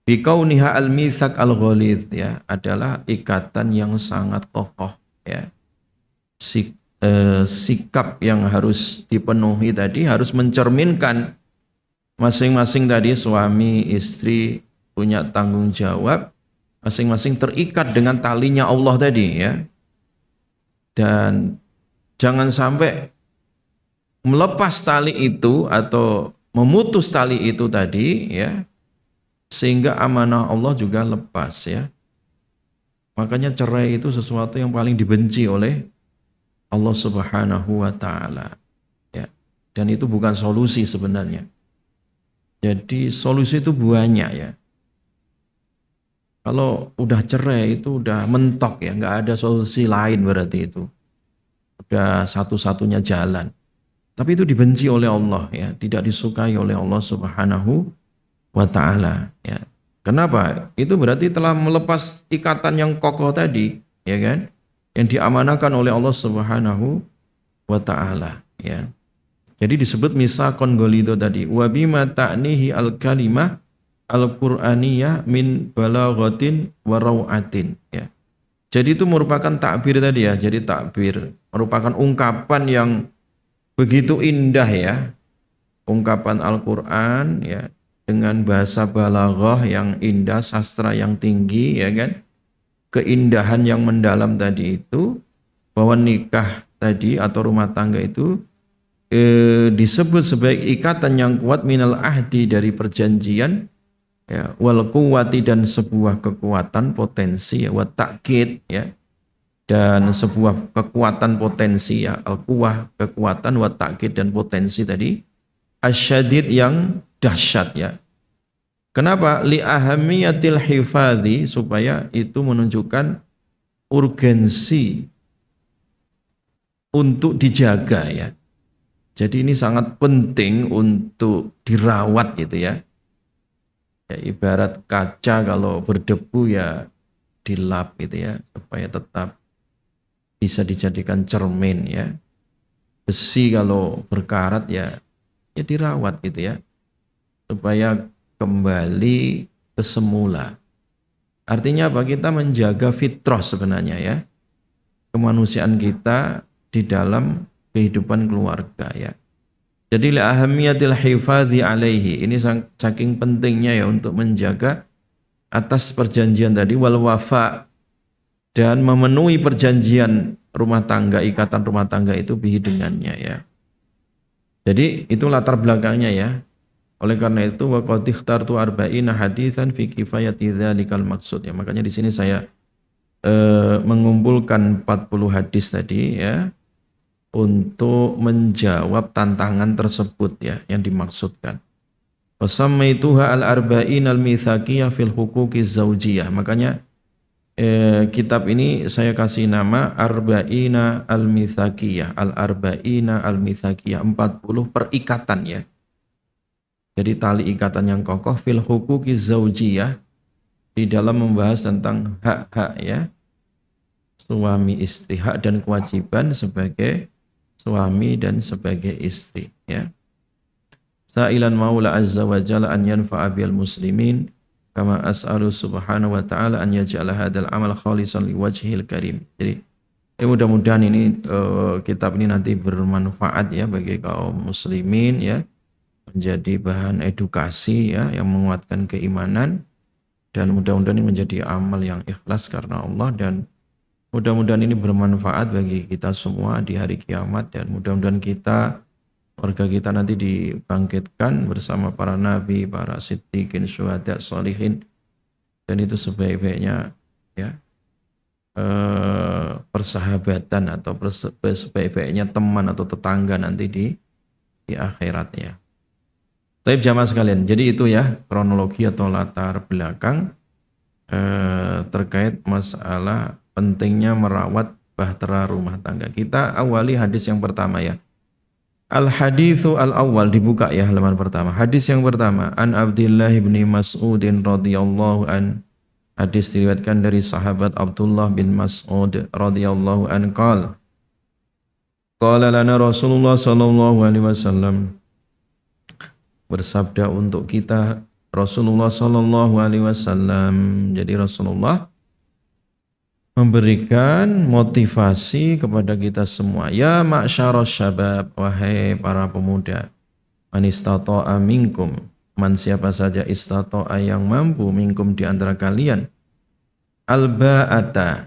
A: bikauniha al-mithaq al-ghalidh ya, adalah ikatan yang sangat kokoh ya. Sikap yang harus dipenuhi tadi harus mencerminkan masing-masing tadi suami istri punya tanggung jawab, masing-masing terikat dengan talinya Allah tadi ya. Dan jangan sampai melepas tali itu atau memutus tali itu tadi ya, sehingga amanah Allah juga lepas ya. Makanya cerai itu sesuatu yang paling dibenci oleh Allah Subhanahu wa taala ya. Dan itu bukan solusi sebenarnya. Jadi solusi itu banyak ya. Kalau udah cerai itu udah mentok ya, nggak ada solusi lain berarti itu. Udah satu-satunya jalan. Tapi itu dibenci oleh Allah ya, tidak disukai oleh Allah Subhanahu wa taala ya. Kenapa? Itu berarti telah melepas ikatan yang kokoh tadi, ya kan? Yang diamanahkan oleh Allah Subhanahu wa taala ya. Jadi disebut misaqon ghalidho tadi. Wa bima ta'nihi al-kalimah al-Qur'aniyah min balaghatin wa rawatin ya. Jadi itu merupakan takbir tadi ya. Jadi takbir merupakan ungkapan yang begitu indah ya. Ungkapan Al-Qur'an ya dengan bahasa balaghah yang indah, sastra yang tinggi ya kan. Keindahan yang mendalam tadi itu, bahwa nikah tadi atau rumah tangga itu disebut sebagai ikatan yang kuat minal ahdi, dari perjanjian ya, wal quwwati, dan sebuah kekuatan potensi ya, wa ta'kid ya, dan sebuah kekuatan potensi ya, al quwwah kekuatan, wa ta'kid dan potensi tadi, asyadid yang dahsyat ya. Kenapa? Li ahamiyatil hifadhi, supaya itu menunjukkan urgensi untuk dijaga ya. Jadi ini sangat penting untuk dirawat gitu ya. Ya ibarat kaca kalau berdebu ya dilap gitu ya, supaya tetap bisa dijadikan cermin ya. Besi kalau berkarat ya dirawat gitu ya, supaya kembali ke semula. Artinya apa? Kita menjaga fitrah sebenarnya ya, kemanusiaan kita di dalam kehidupan keluarga ya. Jadi li ahamiyatil hifadhi alaihi, ini saking pentingnya ya untuk menjaga atas perjanjian tadi, wal wafa, dan memenuhi perjanjian rumah tangga, ikatan rumah tangga itu bihi dengannya ya. Jadi itu latar belakangnya ya. Oleh karena itu wa qad ikhtartu arba'ina haditsan fi kifayati dzalikal maksud ya. Makanya di sini saya mengumpulkan 40 hadis tadi ya, untuk menjawab tantangan tersebut ya yang dimaksudkan. Wasammaituha al-arba'in al-mitsaqiyah fil huquqi zaujiyah. Makanya kitab ini saya kasih nama Arba'ina al-Mitsaqiyah, al-Arba'ina al-Mitsaqiyah, 40 perikatan ya. Jadi tali ikatan yang kokoh fil huquqi zaujiyah, di dalam membahas tentang hak-hak ya suami istri, hak dan kewajiban sebagai suami dan sebagai istri ya. Sa'ilan maula azza wa jalla an yanfa'a bil muslimin kama as'alu subhanahu wa ta'ala an yaj'ala hadzal amal khalisan liwajhil karim. Jadi mudah-mudahan ini kitab ini nanti bermanfaat ya bagi kaum muslimin ya, menjadi bahan edukasi ya yang menguatkan keimanan, dan mudah-mudahan ini menjadi amal yang ikhlas karena Allah, dan mudah-mudahan ini bermanfaat bagi kita semua di hari kiamat, dan mudah-mudahan kita, warga kita nanti dibangkitkan bersama para nabi, para siddiqin, syuhada, sholihin, dan itu sebaik-baiknya ya persahabatan atau sebaik-baiknya teman atau tetangga nanti di akhirat ya. Baik jamaah sekalian, jadi itu ya kronologi atau latar belakang terkait masalah pentingnya merawat bahtera rumah tangga. Kita awali hadis yang pertama ya. Al-haditsu al-awwal, dibuka ya halaman pertama. Hadis yang pertama, an Abdullah bin Mas'udin radhiyallahu an. Hadis diriwayatkan dari sahabat Abdullah bin Mas'ud radhiyallahu an qala lana Rasulullah sallallahu alaihi wasallam, bersabda untuk kita Rasulullah Sallallahu Alaihi Wasallam. Jadi Rasulullah memberikan motivasi kepada kita semua. Ya ma'syaras syabab, wahai para pemuda, man istata'a minkum, man siapa saja istata'a yang mampu minkum di antara kalian, alba'ata,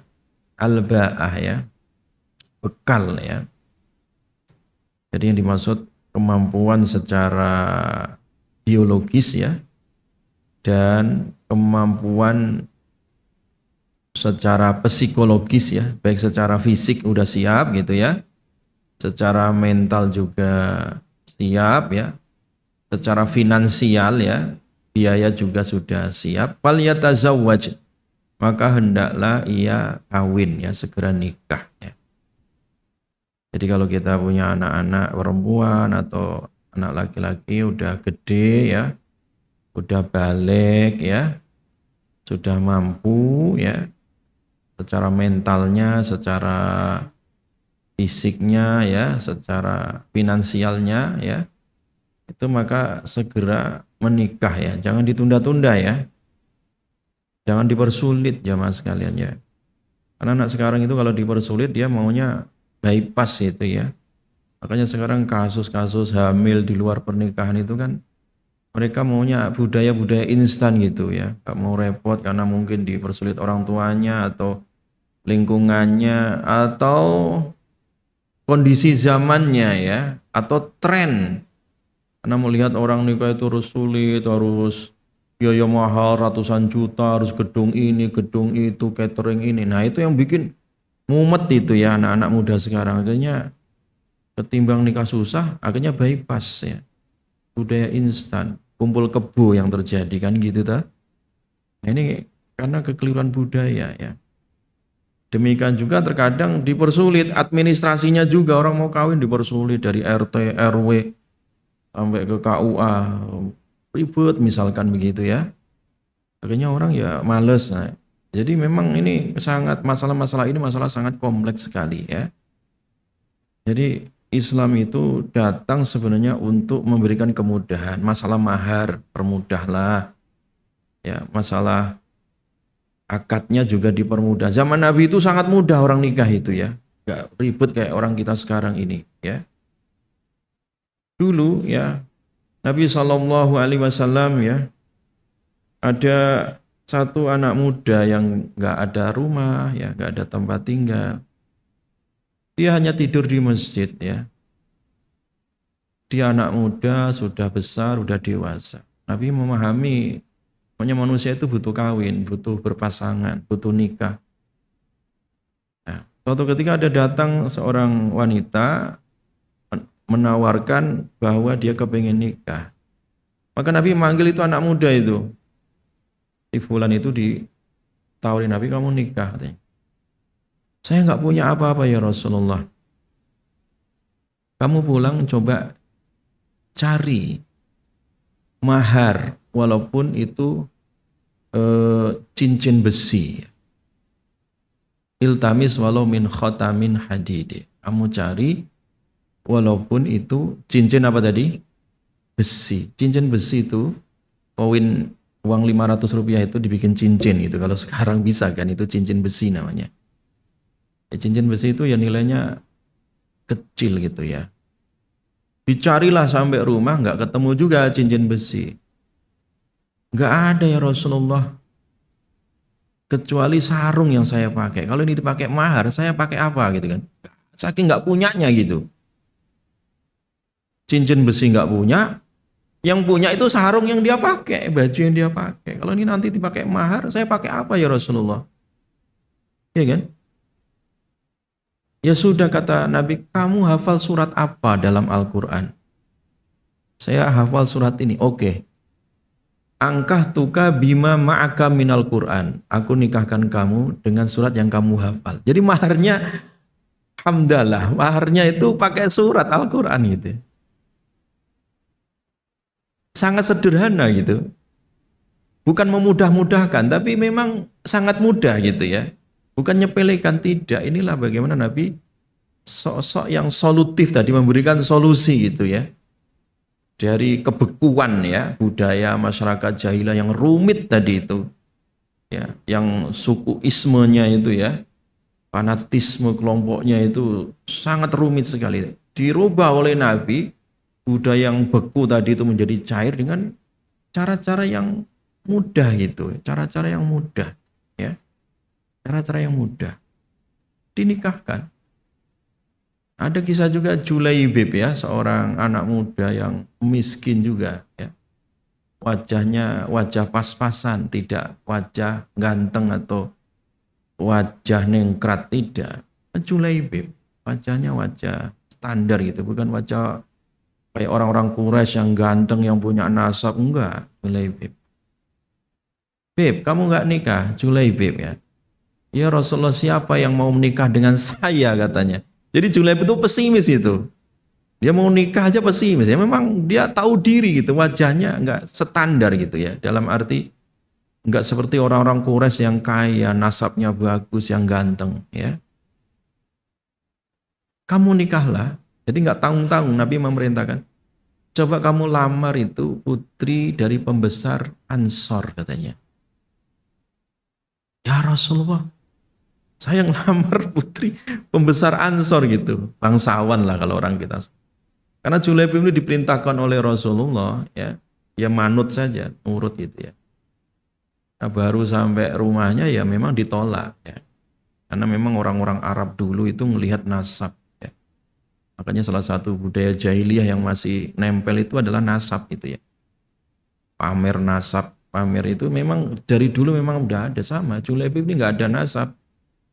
A: alba'ah ya, bekal ya. Jadi yang dimaksud kemampuan secara biologis ya, dan kemampuan secara psikologis ya, baik secara fisik udah siap gitu ya, secara mental juga siap ya, secara finansial ya, biaya juga sudah siap. Fal yatazawwaj, maka hendaklah ia kawin ya, segera nikah ya. Jadi kalau kita punya anak-anak perempuan atau anak laki-laki udah gede ya, udah balik ya, sudah mampu ya, secara mentalnya, secara fisiknya ya, secara finansialnya ya, itu maka segera menikah ya, jangan ditunda-tunda ya, jangan dipersulit jamaah sekalian ya. Karena anak sekarang itu kalau dipersulit dia maunya bypass itu ya. Makanya sekarang kasus-kasus hamil di luar pernikahan itu kan mereka maunya budaya-budaya instan gitu ya, gak mau repot karena mungkin dipersulit orang tuanya atau lingkungannya atau kondisi zamannya ya, atau tren. Karena melihat orang nikah itu harus sulit, harus biaya mahal ratusan juta, harus gedung ini, gedung itu, catering ini. Nah itu yang bikin mumet itu ya anak-anak muda sekarang. Akhirnya ketimbang nikah susah, akhirnya bypass ya. Budaya instan, kumpul kebo yang terjadi kan gitu ta. Nah, ini karena kekeliruan budaya ya. Demikian juga terkadang dipersulit administrasinya juga, orang mau kawin dipersulit dari RT, RW sampai ke KUA, ribet misalkan begitu ya. Akhirnya orang ya males. Nah, jadi memang ini sangat masalah-masalah ini masalah sangat kompleks sekali ya. Jadi Islam itu datang sebenarnya untuk memberikan kemudahan. Masalah mahar, permudahlah. Ya, masalah akadnya juga dipermudah. Zaman Nabi itu sangat mudah orang nikah itu ya. Gak ribet kayak orang kita sekarang ini ya. Dulu ya, Nabi Shallallahu Alaihi Wasallam ya, ada satu anak muda yang gak ada rumah ya, gak ada tempat tinggal. Dia hanya tidur di masjid ya. Dia anak muda, sudah besar, sudah dewasa. Nabi memahami, pokoknya manusia itu butuh kawin, butuh berpasangan, butuh nikah. Nah, suatu ketika ada datang seorang wanita menawarkan bahwa dia kepengen nikah. Maka Nabi manggil itu anak muda itu. Si fulan itu ditawarin Nabi, kamu nikah katanya. Saya nggak punya apa-apa ya Rasulullah. Kamu pulang coba cari mahar walaupun itu cincin besi. Iltamis walau min khotamin hadid. Kamu cari walaupun itu cincin apa tadi? Besi. Cincin besi itu koin uang 500 rupiah itu dibikin cincin gitu. Kalau sekarang bisa kan itu cincin besi namanya. Ya, cincin besi itu ya nilainya kecil gitu ya. Dicarilah sampai rumah nggak ketemu juga cincin besi. Nggak ada ya Rasulullah. Kecuali sarung yang saya pakai. Kalau ini dipakai mahar, saya pakai apa gitu kan? Saking nggak punyanya gitu. Cincin besi nggak punya, yang punya itu sarung yang dia pakai, baju yang dia pakai. Kalau ini nanti dipakai mahar, saya pakai apa ya Rasulullah? Iya kan? Ya sudah kata Nabi, kamu hafal surat apa dalam Al-Quran? Saya hafal surat ini, oke. Angkah tuka bima ma'aka minal Quran. Aku nikahkan kamu dengan surat yang kamu hafal. Jadi maharnya, hamdalah, maharnya itu pakai surat Al-Quran gitu. Sangat sederhana gitu. Bukan memudah-mudahkan, tapi memang sangat mudah gitu ya. Bukan nyepelekan, tidak. Inilah bagaimana Nabi sosok yang solutif tadi, memberikan solusi gitu ya. dari kebekuan ya budaya masyarakat jahilah yang rumit tadi itu ya, yang sukuismenya itu ya, fanatisme kelompoknya itu sangat rumit sekali. Dirubah oleh Nabi, budaya yang beku tadi itu menjadi cair dengan cara-cara yang mudah gitu, cara-cara yang mudah ya, cara-cara yang mudah. Dinikahkan. Ada kisah juga Julaibib ya, seorang anak muda yang miskin juga ya. Wajahnya wajah pas-pasan, tidak wajah ganteng atau wajah nengkrat, tidak. Julaibib, wajahnya wajah standar gitu, bukan wajah kayak orang-orang Quraisy yang ganteng, yang punya nasab, enggak. Julaibib. Beb, kamu enggak nikah? Julaibib ya. Ya Rasulullah, siapa yang mau menikah dengan saya, katanya. Jadi Julaibib itu pesimis itu. Dia mau nikah aja pesimis ya. Memang dia tahu diri gitu, wajahnya enggak standar gitu ya. Dalam arti enggak seperti orang-orang Quraisy yang kaya, nasabnya bagus, yang ganteng ya. Kamu nikahlah. Jadi enggak tanggung-tanggung, Nabi memerintahkan. Coba kamu lamar itu putri dari pembesar Ansor, katanya. Ya Rasulullah, saya ngelamar putri pembesar Ansor gitu. Bangsawan lah kalau orang kita. Karena Julaibib ini diperintahkan oleh Rasulullah ya, ya manut saja, nurut gitu ya. Nah, baru sampai rumahnya ya memang ditolak ya. Karena memang orang-orang Arab dulu itu melihat nasab ya. Makanya salah satu budaya jahiliyah yang masih nempel itu adalah nasab itu ya. Pamer nasab, pamer itu memang dari dulu memang udah ada sama. Julaibib ini nggak ada nasab,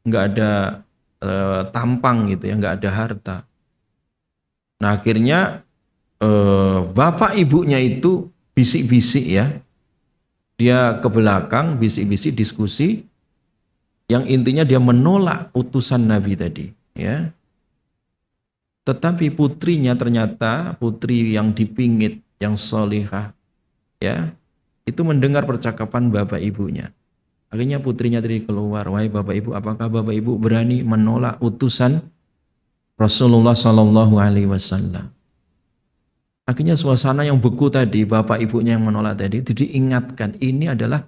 A: nggak ada tampang gitu ya, nggak ada harta. Nah akhirnya bapak ibunya itu bisik-bisik ya, dia ke belakang bisik-bisik diskusi, yang intinya dia menolak utusan Nabi tadi ya. Tetapi putrinya ternyata putri yang dipingit, yang solihah ya, itu mendengar percakapan bapak ibunya. Akhirnya putrinya tadi keluar, wahai bapak ibu, apakah bapak ibu berani menolak utusan Rasulullah Sallallahu Alaihi Wasallam? Akhirnya suasana yang beku tadi, bapak ibunya yang menolak tadi, itu diingatkan, ini adalah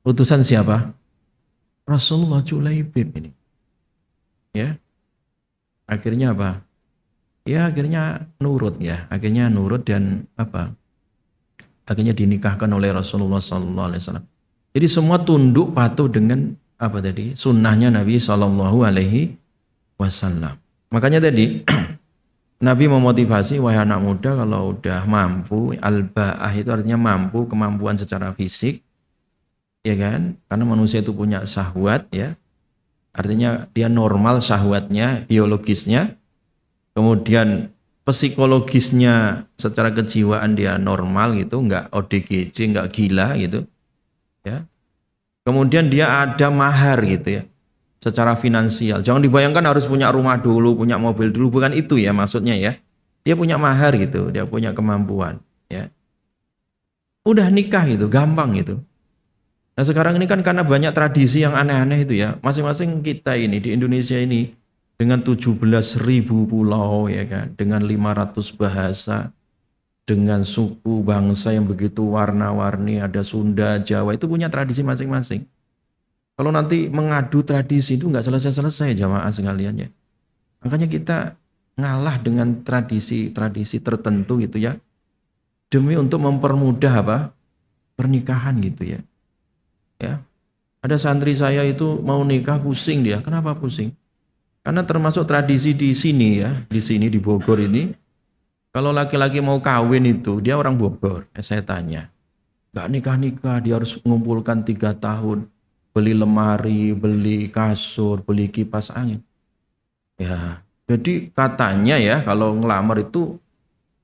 A: utusan siapa? Rasulullah. Julaibib ini. Ya, akhirnya apa? Ya akhirnya nurut ya, akhirnya nurut dan apa? Akhirnya dinikahkan oleh Rasulullah Sallallahu Alaihi Wasallam. Jadi semua tunduk patuh dengan apa tadi? Sunnahnya Nabi Sallallahu Alaihi Wasallam. Makanya tadi Nabi memotivasi, wahai anak muda, kalau udah mampu, al-ba'ah itu artinya mampu, kemampuan secara fisik, ya kan? Karena manusia itu punya syahwat, ya. Artinya dia normal syahwatnya, biologisnya, kemudian psikologisnya secara kejiwaan dia normal gitu, nggak ODGJ, nggak gila gitu, ya. Kemudian dia ada mahar gitu ya. Secara finansial. Jangan dibayangkan harus punya rumah dulu, punya mobil dulu, bukan itu ya maksudnya ya. Dia punya mahar gitu, dia punya kemampuan ya. Udah nikah gitu, gampang gitu. Nah sekarang ini kan karena banyak tradisi yang aneh-aneh itu ya. Masing-masing kita ini di Indonesia ini dengan 17.000 pulau ya kan, dengan 500 bahasa, dengan suku bangsa yang begitu warna-warni, ada Sunda, Jawa, itu punya tradisi masing-masing. Kalau nanti mengadu tradisi itu nggak selesai-selesai jamaah sekalian ya. Makanya kita ngalah dengan tradisi-tradisi tertentu gitu ya. Demi untuk mempermudah apa? Pernikahan gitu ya. Ya. Ada santri saya itu mau nikah pusing dia. Kenapa pusing? Karena termasuk tradisi di sini ya, di sini di Bogor ini. Kalau laki-laki mau kawin itu, dia orang Bogor. Saya tanya. Nggak nikah-nikah, dia harus mengumpulkan 3 tahun. Beli lemari, beli kasur, beli kipas angin. Ya, jadi katanya ya kalau ngelamar itu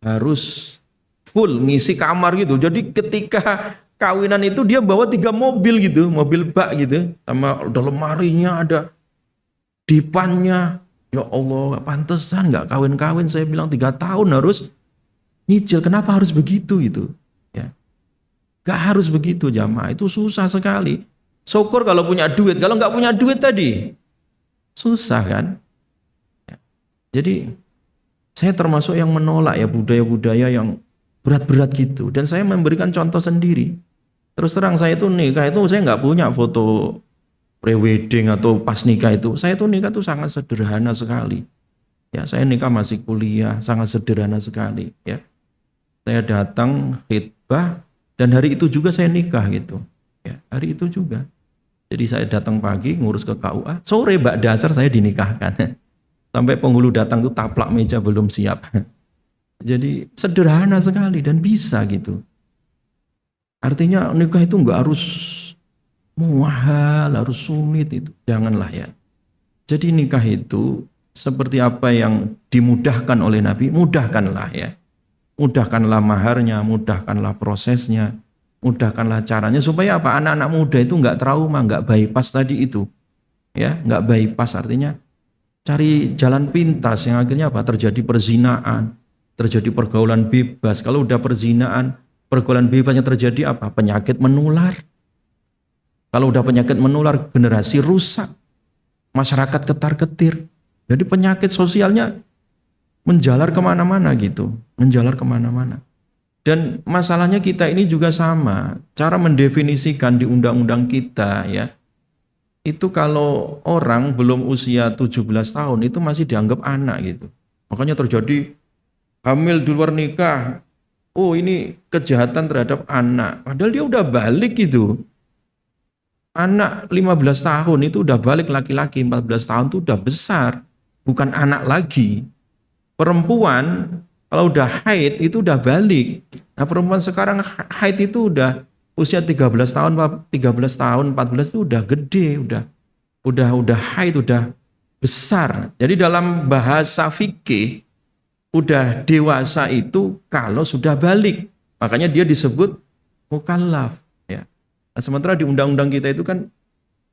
A: harus full ngisi kamar gitu. Jadi ketika kawinan itu dia bawa 3 mobil gitu, mobil bak gitu, sama udah lemarinya, ada dipannya. Ya Allah, pantesan nggak kawin-kawin. Saya bilang 3 tahun harus nyicil. Kenapa harus begitu itu? Ya, nggak harus begitu jamaah. Itu susah sekali. Syukur kalau punya duit, kalau nggak punya duit tadi susah kan. Jadi saya termasuk yang menolak ya budaya-budaya yang berat-berat gitu. Dan saya memberikan contoh sendiri. Terus terang saya itu nikah itu saya nggak punya foto pre-wedding atau pas nikah itu. Saya itu nikah itu sangat sederhana sekali. Ya, saya nikah masih kuliah, sangat sederhana sekali. Ya, saya datang khitbah dan hari itu juga saya nikah gitu. Ya, hari itu juga. Jadi saya datang pagi ngurus ke KUA, sore bak dasar saya dinikahkan. Sampai penghulu datang tuh taplak meja belum siap. Jadi sederhana sekali dan bisa gitu. Artinya nikah itu nggak harus mahal, harus sulit itu. Janganlah ya. Jadi nikah itu seperti apa yang dimudahkan oleh Nabi, mudahkanlah ya. Mudahkanlah maharnya, mudahkanlah prosesnya, mudahkanlah caranya supaya apa? Anak-anak muda itu nggak trauma, nggak bypass tadi itu. Ya, nggak bypass artinya cari jalan pintas yang akhirnya apa? Terjadi perzinaan, terjadi pergaulan bebas. Kalau udah perzinaan, pergaulan bebasnya terjadi apa? Penyakit menular. Kalau udah penyakit menular, generasi rusak, masyarakat ketar-ketir. Jadi penyakit sosialnya menjalar kemana-mana gitu, menjalar kemana-mana. Dan masalahnya kita ini juga sama, cara mendefinisikan di undang-undang kita ya, itu kalau orang belum usia 17 tahun itu masih dianggap anak gitu. Makanya terjadi hamil di luar nikah, oh ini kejahatan terhadap anak, padahal dia udah balik gitu. Anak 15 tahun itu udah balik, laki-laki 14 tahun itu udah besar, bukan anak lagi. Perempuan kalau udah haid itu udah balik. Nah perempuan sekarang haid itu udah usia 13 tahun, 13 tahun, 14 itu udah gede, udah haid, udah besar. Jadi dalam bahasa fikih udah dewasa itu kalau sudah balik. Makanya dia disebut mukallaf ya. Nah, sementara di undang-undang kita itu kan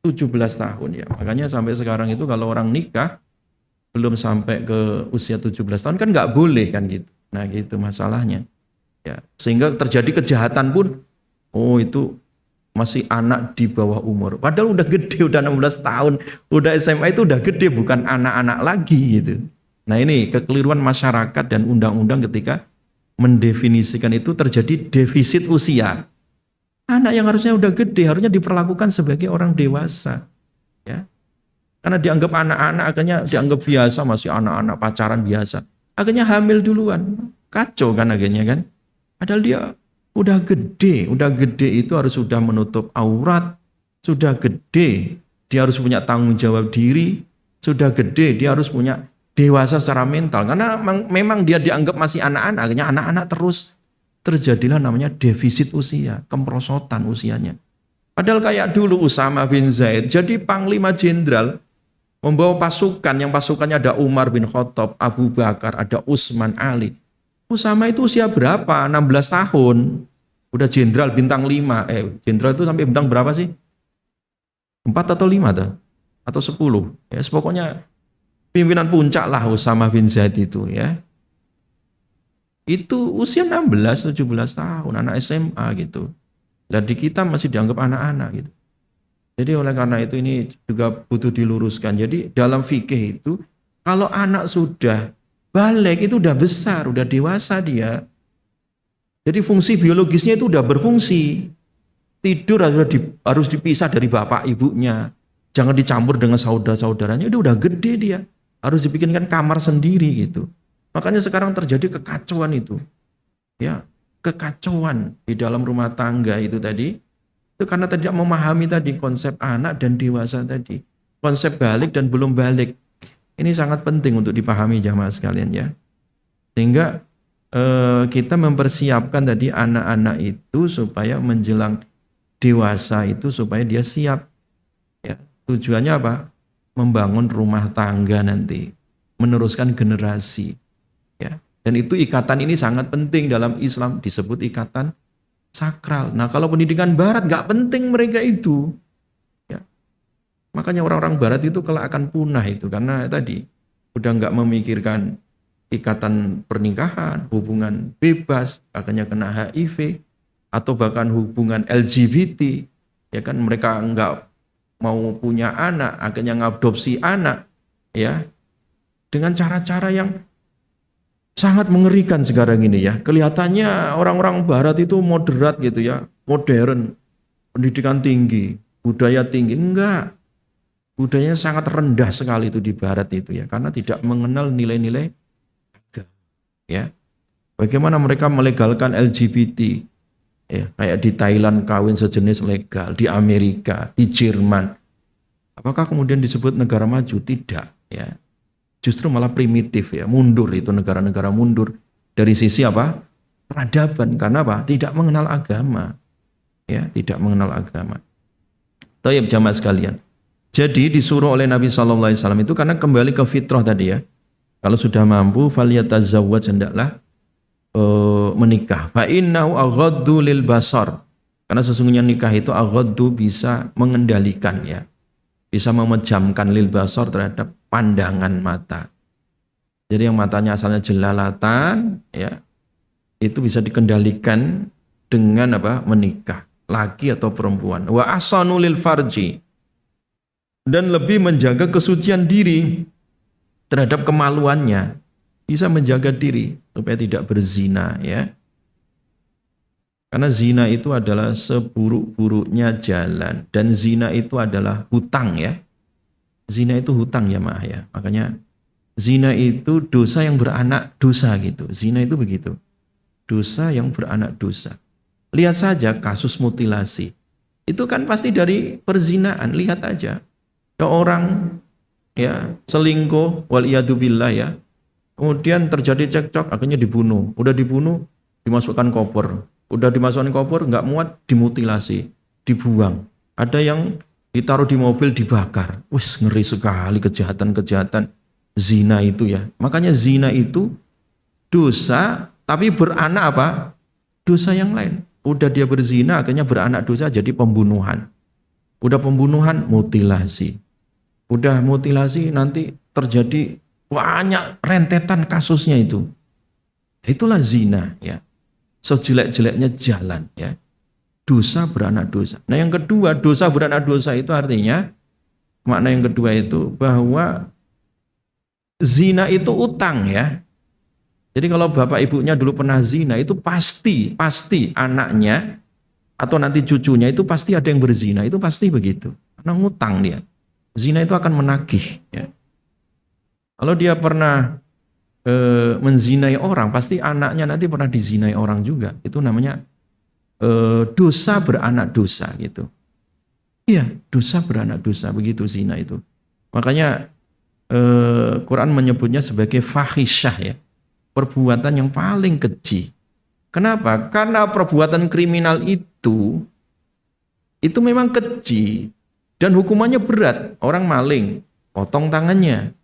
A: 17 tahun ya. Makanya sampai sekarang itu kalau orang nikah belum sampai ke usia 17 tahun kan nggak boleh kan gitu. Nah gitu masalahnya. Ya, sehingga terjadi kejahatan pun, oh itu masih anak di bawah umur. Padahal udah gede, udah 16 tahun, udah SMA itu udah gede, bukan anak-anak lagi gitu. Nah ini kekeliruan masyarakat dan undang-undang ketika mendefinisikan itu terjadi defisit usia. Anak yang harusnya udah gede, harusnya diperlakukan sebagai orang dewasa. Ya. Karena dianggap anak-anak, akhirnya dianggap biasa, masih anak-anak pacaran biasa. Akhirnya hamil duluan. Kacau kan akhirnya kan. Padahal dia udah gede itu harus sudah menutup aurat, sudah gede, dia harus punya tanggung jawab diri, sudah gede, dia harus punya dewasa secara mental. Karena memang dia dianggap masih anak-anak, akhirnya anak-anak terus terjadilah namanya defisit usia, kemerosotan usianya. Padahal kayak dulu Usama bin Zaid jadi panglima jenderal, membawa pasukan, yang pasukannya ada Umar bin Khattab, Abu Bakar, ada Utsman, Ali. Usama itu usia berapa? 16 tahun. Udah jenderal bintang 5. Jenderal itu sampai bintang berapa sih? 4 atau 5 tuh? Atau 10. Ya, pokoknya pimpinan puncak lah Usama bin Zaid itu ya. Itu usia 16-17 tahun, anak SMA gitu. Dan di kita masih dianggap anak-anak gitu. Jadi oleh karena itu ini juga butuh diluruskan. Jadi dalam fikih itu kalau anak sudah balik itu udah besar, udah dewasa dia. Jadi fungsi biologisnya itu udah berfungsi. Tidur harus dipisah dari bapak ibunya. Jangan dicampur dengan saudara-saudaranya. Itu udah gede dia. Harus dibikinkan kamar sendiri gitu. Makanya sekarang terjadi kekacauan itu. Ya, kekacauan di dalam rumah tangga itu tadi. Itu karena tidak memahami tadi konsep anak dan dewasa tadi. Konsep balik dan belum balik. Ini sangat penting untuk dipahami jamaah sekalian ya. Sehingga kita mempersiapkan tadi anak-anak itu supaya menjelang dewasa itu supaya dia siap. Ya, tujuannya apa? Membangun rumah tangga nanti. Meneruskan generasi. Ya. Dan itu ikatan ini sangat penting dalam Islam, disebut ikatan sakral. Nah kalau pendidikan barat nggak penting mereka itu. Ya. Makanya orang-orang barat itu kelak akan punah itu. Karena tadi udah nggak memikirkan ikatan pernikahan, hubungan bebas, akhirnya kena HIV, atau bahkan hubungan LGBT. Ya kan mereka nggak mau punya anak, akhirnya ngadopsi anak. Ya. Dengan cara-cara yang Sangat mengerikan sekarang ini ya. Kelihatannya orang-orang barat itu moderat gitu ya, modern, pendidikan tinggi, budaya tinggi. Enggak, budayanya sangat rendah sekali itu di barat itu ya, karena tidak mengenal nilai-nilai agama ya. Bagaimana mereka melegalkan LGBT ya, kayak di Thailand kawin sejenis legal, di Amerika, di Jerman. Apakah kemudian disebut negara maju? Tidak ya. Justru malah primitif ya, mundur itu negara-negara mundur dari sisi apa? Peradaban. Karena apa? Tidak mengenal agama. Ya, tidak mengenal agama. Tayyib jamaah sekalian. Jadi disuruh oleh Nabi SAW itu karena kembali ke fitrah tadi ya. Kalau sudah mampu falyatazawwaj, hendaklah menikah. Fa innahu aghaddu lil basar. Karena sesungguhnya nikah itu aghaddu, bisa mengendalikan ya. Bisa memejamkan lil basar, terhadap pandangan mata. Jadi yang matanya asalnya jelalatan ya, itu bisa dikendalikan dengan apa? Menikah, laki atau perempuan. Wa ahsanu lil farji, dan lebih menjaga kesucian diri terhadap kemaluannya, bisa menjaga diri supaya tidak berzina ya. Karena zina itu adalah seburuk-buruknya jalan, dan zina itu adalah hutang ya. Zina itu hutang ya maaf ya. Makanya zina itu dosa yang beranak dosa gitu. Zina itu begitu. Dosa yang beranak dosa. Lihat saja kasus mutilasi. Itu kan pasti dari perzinaan. Lihat aja. Ada orang ya selingkuh waliyadzubillah ya. Kemudian terjadi cekcok, akhirnya dibunuh. Udah dibunuh, dimasukkan koper. Udah dimasukkan koper, nggak muat, dimutilasi, dibuang. Ada yang ditaruh di mobil, dibakar. Wih, ngeri sekali kejahatan-kejahatan zina itu ya. Makanya zina itu dosa, tapi beranak apa? Dosa yang lain. Udah dia berzina, akhirnya beranak dosa jadi pembunuhan. Udah pembunuhan, mutilasi. Udah mutilasi, nanti terjadi banyak rentetan kasusnya itu. Itulah zina ya. Sejelek-jeleknya jalan ya. Dosa beranak dosa. Nah yang kedua, dosa beranak dosa itu artinya, makna yang kedua itu bahwa zina itu utang ya. Jadi kalau bapak ibunya dulu pernah zina, itu pasti anaknya atau nanti cucunya itu pasti ada yang berzina, itu pasti begitu. Karena ngutang dia. Zina itu akan menagih ya. Kalau dia pernah menzinai orang, pasti anaknya nanti pernah dizinai orang juga. Itu namanya dosa beranak dosa gitu. Iya, dosa beranak dosa, begitu zina itu. Makanya Quran menyebutnya sebagai fahisyah ya, perbuatan yang paling keji. Kenapa? Karena perbuatan kriminal itu memang keji dan hukumannya berat. Orang maling, potong tangannya.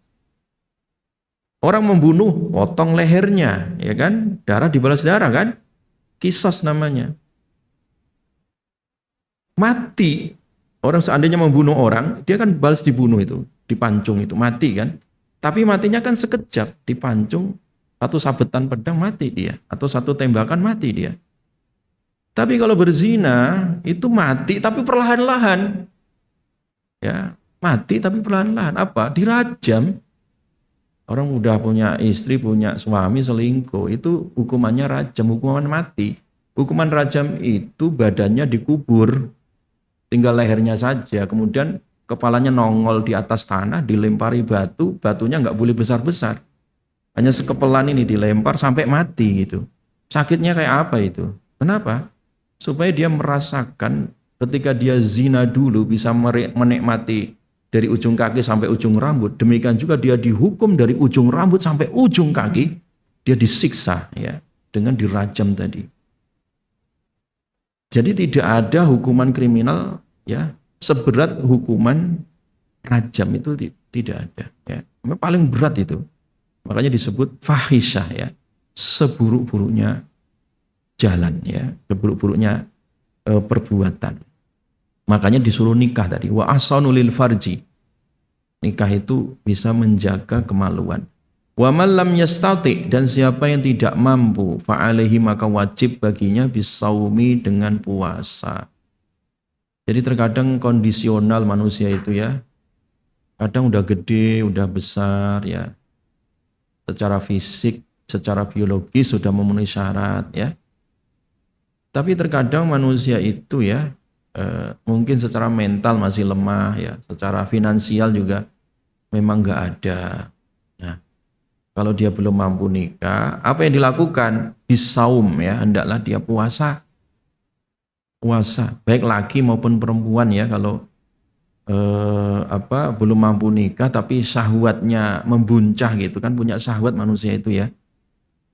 A: Orang membunuh, potong lehernya, ya kan? Darah dibalas darah kan? Kisos namanya. Mati. Orang seandainya membunuh orang, dia kan balas dibunuh itu, dipancung itu, mati kan? Tapi matinya kan sekejap, dipancung, satu sabetan pedang mati dia, atau satu tembakan mati dia. Tapi kalau berzina, itu mati tapi perlahan-lahan. Ya, mati tapi perlahan-lahan. Apa? Dirajam. Orang udah punya istri, punya suami selingkuh, itu hukumannya rajam, hukuman mati. Hukuman rajam itu badannya dikubur, tinggal lehernya saja, kemudian kepalanya nongol di atas tanah, dilempari batu, batunya nggak boleh besar-besar. Hanya sekepelan ini dilempar sampai mati gitu. Sakitnya kayak apa itu? Kenapa? Supaya dia merasakan ketika dia zina dulu bisa menikmati dari ujung kaki sampai ujung rambut, demikian juga dia dihukum dari ujung rambut sampai ujung kaki, dia disiksa ya dengan dirajam tadi. Jadi tidak ada hukuman kriminal ya seberat hukuman rajam, itu tidak ada ya. Paling berat itu. Makanya disebut fahisyah ya, seburuk-buruknya jalan ya, seburuk-buruknya perbuatan. Makanya disuruh nikah tadi. Wa ahsanu lil farji. Nikah itu bisa menjaga kemaluan. Wa man lam yastati, dan siapa yang tidak mampu, fa alaihi, maka wajib baginya bisaumi, dengan puasa. Jadi terkadang kondisional manusia itu ya. Kadang udah gede, udah besar ya. Secara fisik secara biologis sudah memenuhi syarat ya. Tapi terkadang manusia itu ya mungkin secara mental masih lemah ya, secara finansial juga memang nggak ada. Ya. Kalau dia belum mampu nikah, apa yang dilakukan? Bisaum ya, hendaklah dia puasa. Puasa, baik laki maupun perempuan ya, kalau belum mampu nikah tapi syahwatnya membuncah gitu kan, punya syahwat manusia itu ya.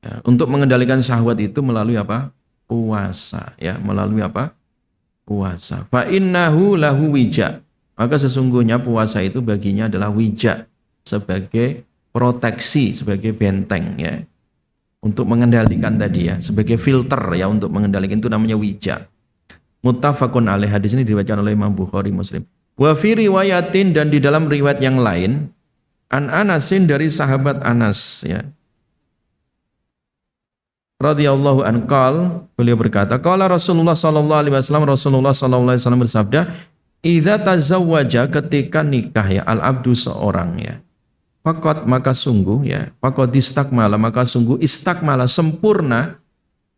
A: Ya, untuk mengendalikan syahwat itu melalui apa? Puasa ya, melalui apa? Puasa. Fa innahu lahu wija. Maka sesungguhnya puasa itu baginya adalah wija, sebagai proteksi, sebagai benteng ya. Untuk mengendalikan tadi ya, sebagai filter ya, untuk mengendalikan itu namanya wija. Muttafaqun alaih, hadis ini diriwayatkan oleh Imam Bukhari Muslim. Wa fi riwayatin, dan di dalam riwayat yang lain, an Anasin, dari sahabat Anas ya, radhiyallahu anqal, beliau berkata, qala Rasulullah sallallahu alaihi wasallam, Rasulullah sallallahu alaihi wasallam bersabda, idza tazawwaja, ketika nikah ya, al abdu, seorang ya, faqad, maka sungguh ya, faqad istakmala, maka sungguh istakmala, sempurna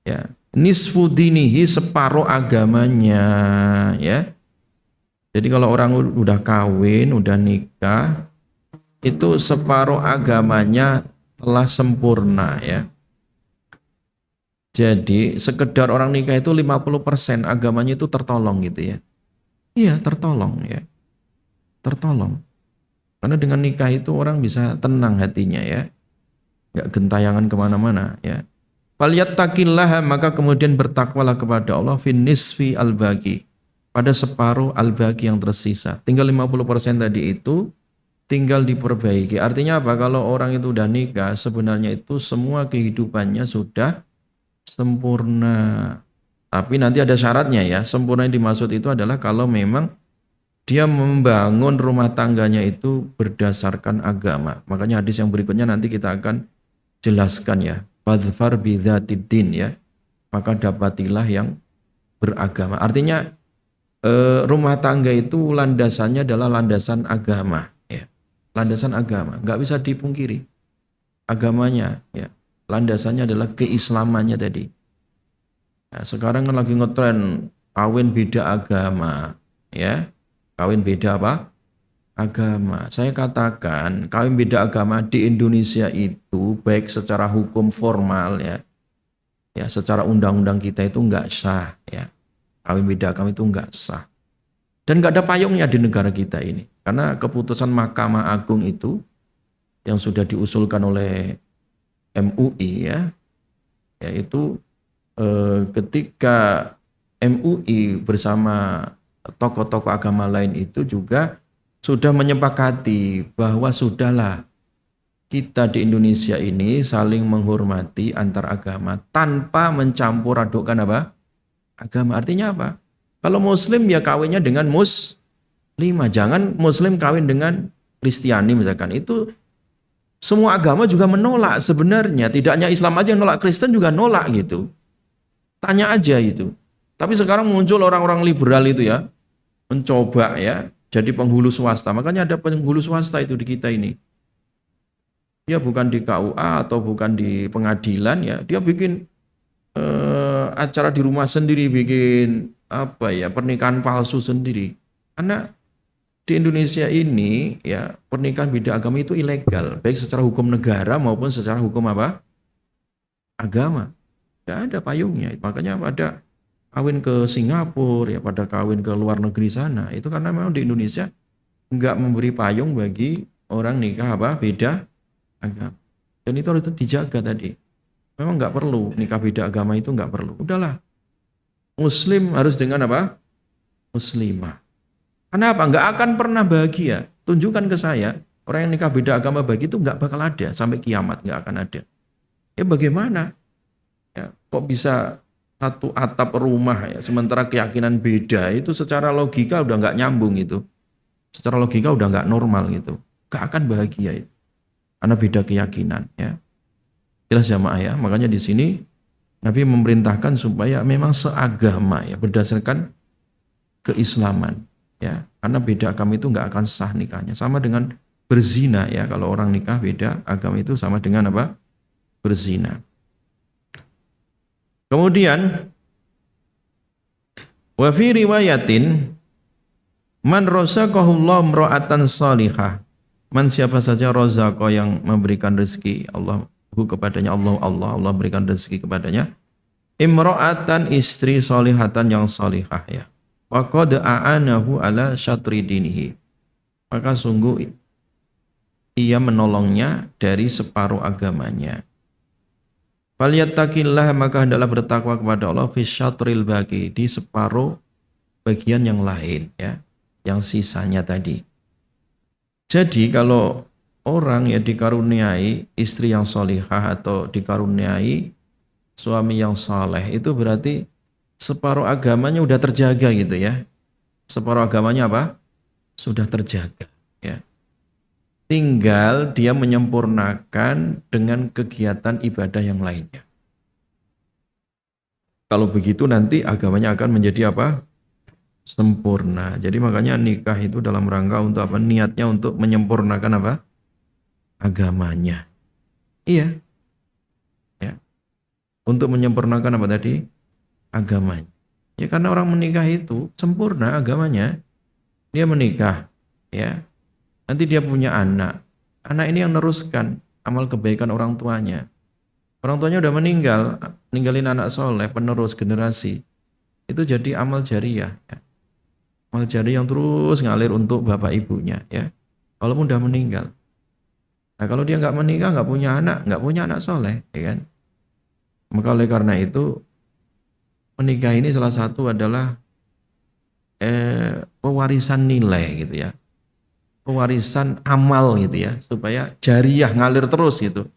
A: ya, nisfu dinihi, separuh agamanya ya. Jadi kalau orang udah kawin, udah nikah, itu separuh agamanya telah sempurna ya. Jadi sekedar orang nikah itu 50% agamanya itu tertolong gitu ya. Iya, tertolong ya. Tertolong. Karena dengan nikah itu orang bisa tenang hatinya ya. Gak gentayangan kemana-mana ya. Falyattaqillaha, maka kemudian bertakwalah kepada Allah, fin nisfi al-baqi, pada separuh al-baqi yang tersisa. Tinggal 50% tadi itu tinggal diperbaiki. Artinya apa? Kalau orang itu udah nikah, sebenarnya itu semua kehidupannya sudah sempurna. Tapi nanti ada syaratnya ya. Sempurna yang dimaksud itu adalah kalau memang dia membangun rumah tangganya itu berdasarkan agama. Makanya hadis yang berikutnya nanti kita akan jelaskan ya. Fadfar bidzatid din ya. Maka dapatilah yang beragama. Artinya rumah tangga itu landasannya adalah landasan agama ya. Landasan agama, nggak bisa dipungkiri. Agamanya ya. Landasannya adalah keislamannya tadi. Nah, sekarang kan lagi ngetren kawin beda agama ya. Kawin beda apa? Agama. Saya katakan kawin beda agama di Indonesia itu baik secara hukum formal ya. Ya, secara undang-undang kita itu enggak sah ya. Kawin beda agama itu enggak sah. Dan enggak ada payungnya di negara kita ini. Karena keputusan Mahkamah Agung itu yang sudah diusulkan oleh MUI ya, yaitu ketika MUI bersama tokoh-tokoh agama lain itu juga sudah menyepakati bahwa sudahlah kita di Indonesia ini saling menghormati antar agama tanpa mencampur adukkan apa? Agama. Artinya apa? Kalau Muslim ya kawinnya dengan Muslimah, jangan Muslim kawin dengan Kristiani misalkan. Itu semua agama juga menolak sebenarnya. Tidak hanya Islam aja yang nolak, Kristen juga nolak gitu. Tanya aja itu. Tapi sekarang muncul orang-orang liberal itu ya, mencoba ya jadi penghulu swasta. Makanya ada penghulu swasta itu di kita ini. Dia bukan di KUA atau bukan di pengadilan ya, dia bikin acara di rumah sendiri, bikin pernikahan palsu sendiri. Karena di Indonesia ini ya pernikahan beda agama itu ilegal, baik secara hukum negara maupun secara hukum agama. Tidak ada payungnya. Makanya pada kawin ke Singapura ya, pada kawin ke luar negeri sana, itu karena memang di Indonesia nggak memberi payung bagi orang nikah beda agama. Dan itu harus dijaga tadi. Memang nggak perlu nikah beda agama, itu nggak perlu. Udahlah, Muslim harus dengan Muslimah. Kenapa? Nggak akan pernah bahagia. Tunjukkan ke saya orang yang nikah beda agama bahagia itu nggak bakal ada sampai kiamat, nggak akan ada. Ya bagaimana? Ya, kok bisa satu atap rumah ya, sementara keyakinan beda, itu secara logika udah nggak nyambung itu. Secara logika udah nggak normal gitu. Nggak akan bahagia itu. Karena beda keyakinan ya. Jelas jamaah ya. Makanya di sini Nabi memerintahkan supaya memang seagama ya, berdasarkan keislaman ya. Karena beda agama itu nggak akan sah nikahnya. Sama dengan berzina ya. Kalau orang nikah beda agama itu sama dengan apa? berzina. Kemudian wa fi riwayatin man razaqahullahu imra'atan shalihah. Man siapa saja razaqah yang memberikan rezeki Allah kepadanya Allah berikan rezeki kepadanya imra'atan istri shalihatan yang shalihah ya. Wa qad a'anahu ala syatri dinihi. Maka sungguh ia menolongnya dari separuh agamanya. Falyattaqillah, maka hendaklah bertakwa kepada Allah fi syatril baqi, di separuh bagian yang lain ya, yang sisanya tadi. Jadi kalau orang yang dikaruniai istri yang sholihah atau dikaruniai suami yang saleh, itu berarti separuh agamanya udah terjaga gitu ya. Separuh agamanya apa? Sudah terjaga ya. Tinggal dia menyempurnakan dengan kegiatan ibadah yang lainnya. Kalau begitu nanti agamanya akan menjadi apa? Sempurna. Jadi makanya nikah itu dalam rangka untuk apa? Niatnya untuk menyempurnakan apa? Agamanya. Iya. Ya. Untuk menyempurnakan apa tadi? Agamanya. Ya karena orang menikah itu sempurna agamanya. Dia menikah, ya. Nanti dia punya anak. Anak ini yang meneruskan amal kebaikan orang tuanya. Orang tuanya udah meninggal, ninggalin anak soleh, penerus generasi. Itu jadi amal jariyah. Ya. Amal jariyah yang terus ngalir untuk bapak ibunya, ya. Walaupun udah meninggal. Nah kalau dia nggak menikah, nggak punya anak soleh, ya kan? Maka oleh karena itu menikah ini salah satu adalah pewarisan nilai gitu ya, pewarisan amal gitu ya, supaya jariyah ngalir terus gitu.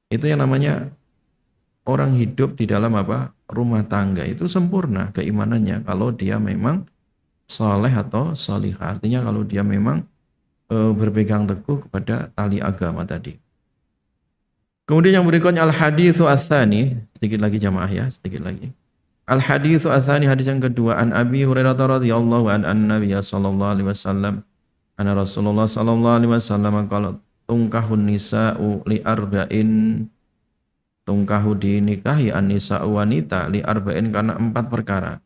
A: Itu yang namanya orang hidup di dalam apa? Rumah tangga itu sempurna keimanannya kalau dia memang saleh atau salihah. Artinya kalau dia memang berpegang teguh kepada tali agama tadi. Kemudian yang berikutnya al-haditsu ats-tsani, sedikit lagi jamaah ya, sedikit lagi. Al-haditsu ats-tsani, hadis yang kedua, an Abi Hurairah radhiyallahu an Nabiy sallallahu alaihi wasallam, anna Rasulullah sallallahu alaihi wasallam qala tungkahun nisa'u li arba'in, tungkahu dinikahi an-nisa'u wanita li arba'in karena 4 perkara.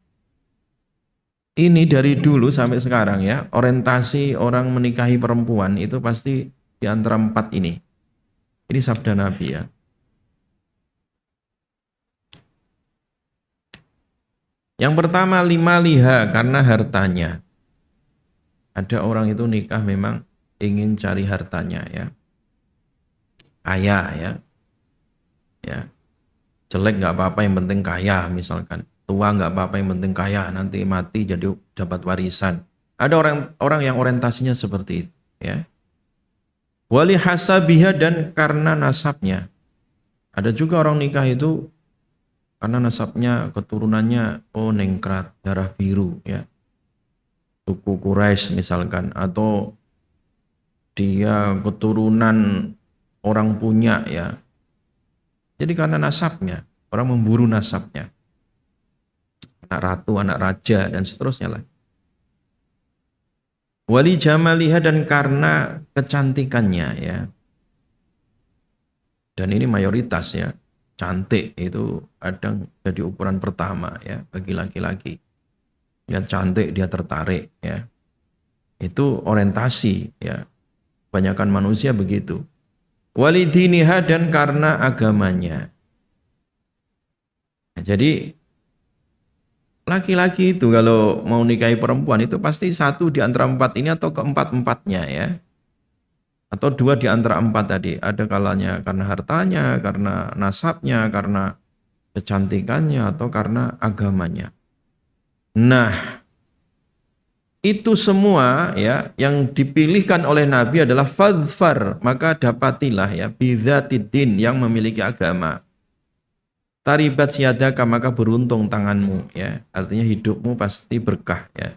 A: Ini dari dulu sampai sekarang ya, orientasi orang menikahi perempuan itu pasti di antara 4 ini. Ini sabda Nabi ya. Yang pertama lima liha, karena hartanya. Ada orang itu nikah memang ingin cari hartanya ya. Kaya ya. Ya. Jelek nggak apa-apa yang penting kaya misalkan. Tua nggak apa-apa yang penting kaya, nanti mati jadi dapat warisan. Ada orang yang orientasinya seperti itu ya. Wali hasabiha, dan karena nasabnya. Ada juga orang nikah itu karena nasabnya, keturunannya, nengkrat, darah biru ya, suku Quraisy misalkan, atau dia keturunan orang punya ya. Jadi karena nasabnya, orang memburu nasabnya, anak ratu, anak raja, dan seterusnya lah. Wali jamaliha, dan karena kecantikannya ya. Dan ini mayoritas ya. Cantik itu kadang jadi ukuran pertama ya bagi laki-laki. Lihat cantik dia tertarik ya. Itu orientasi ya. Kebanyakan manusia begitu. Walidiniha, dan karena agamanya. Nah, jadi laki-laki itu kalau mau nikahi perempuan itu pasti satu di antara 4 ini atau keempat-empatnya ya. Atau 2 di antara 4 tadi. Ada kalanya karena hartanya, karena nasabnya, karena kecantikannya, atau karena agamanya. Nah, itu semua ya yang dipilihkan oleh Nabi adalah fadfar, maka dapatilah ya bidzatiddin, yang memiliki agama. Taribat siyadaka, maka beruntung tanganmu ya. Artinya hidupmu pasti berkah ya.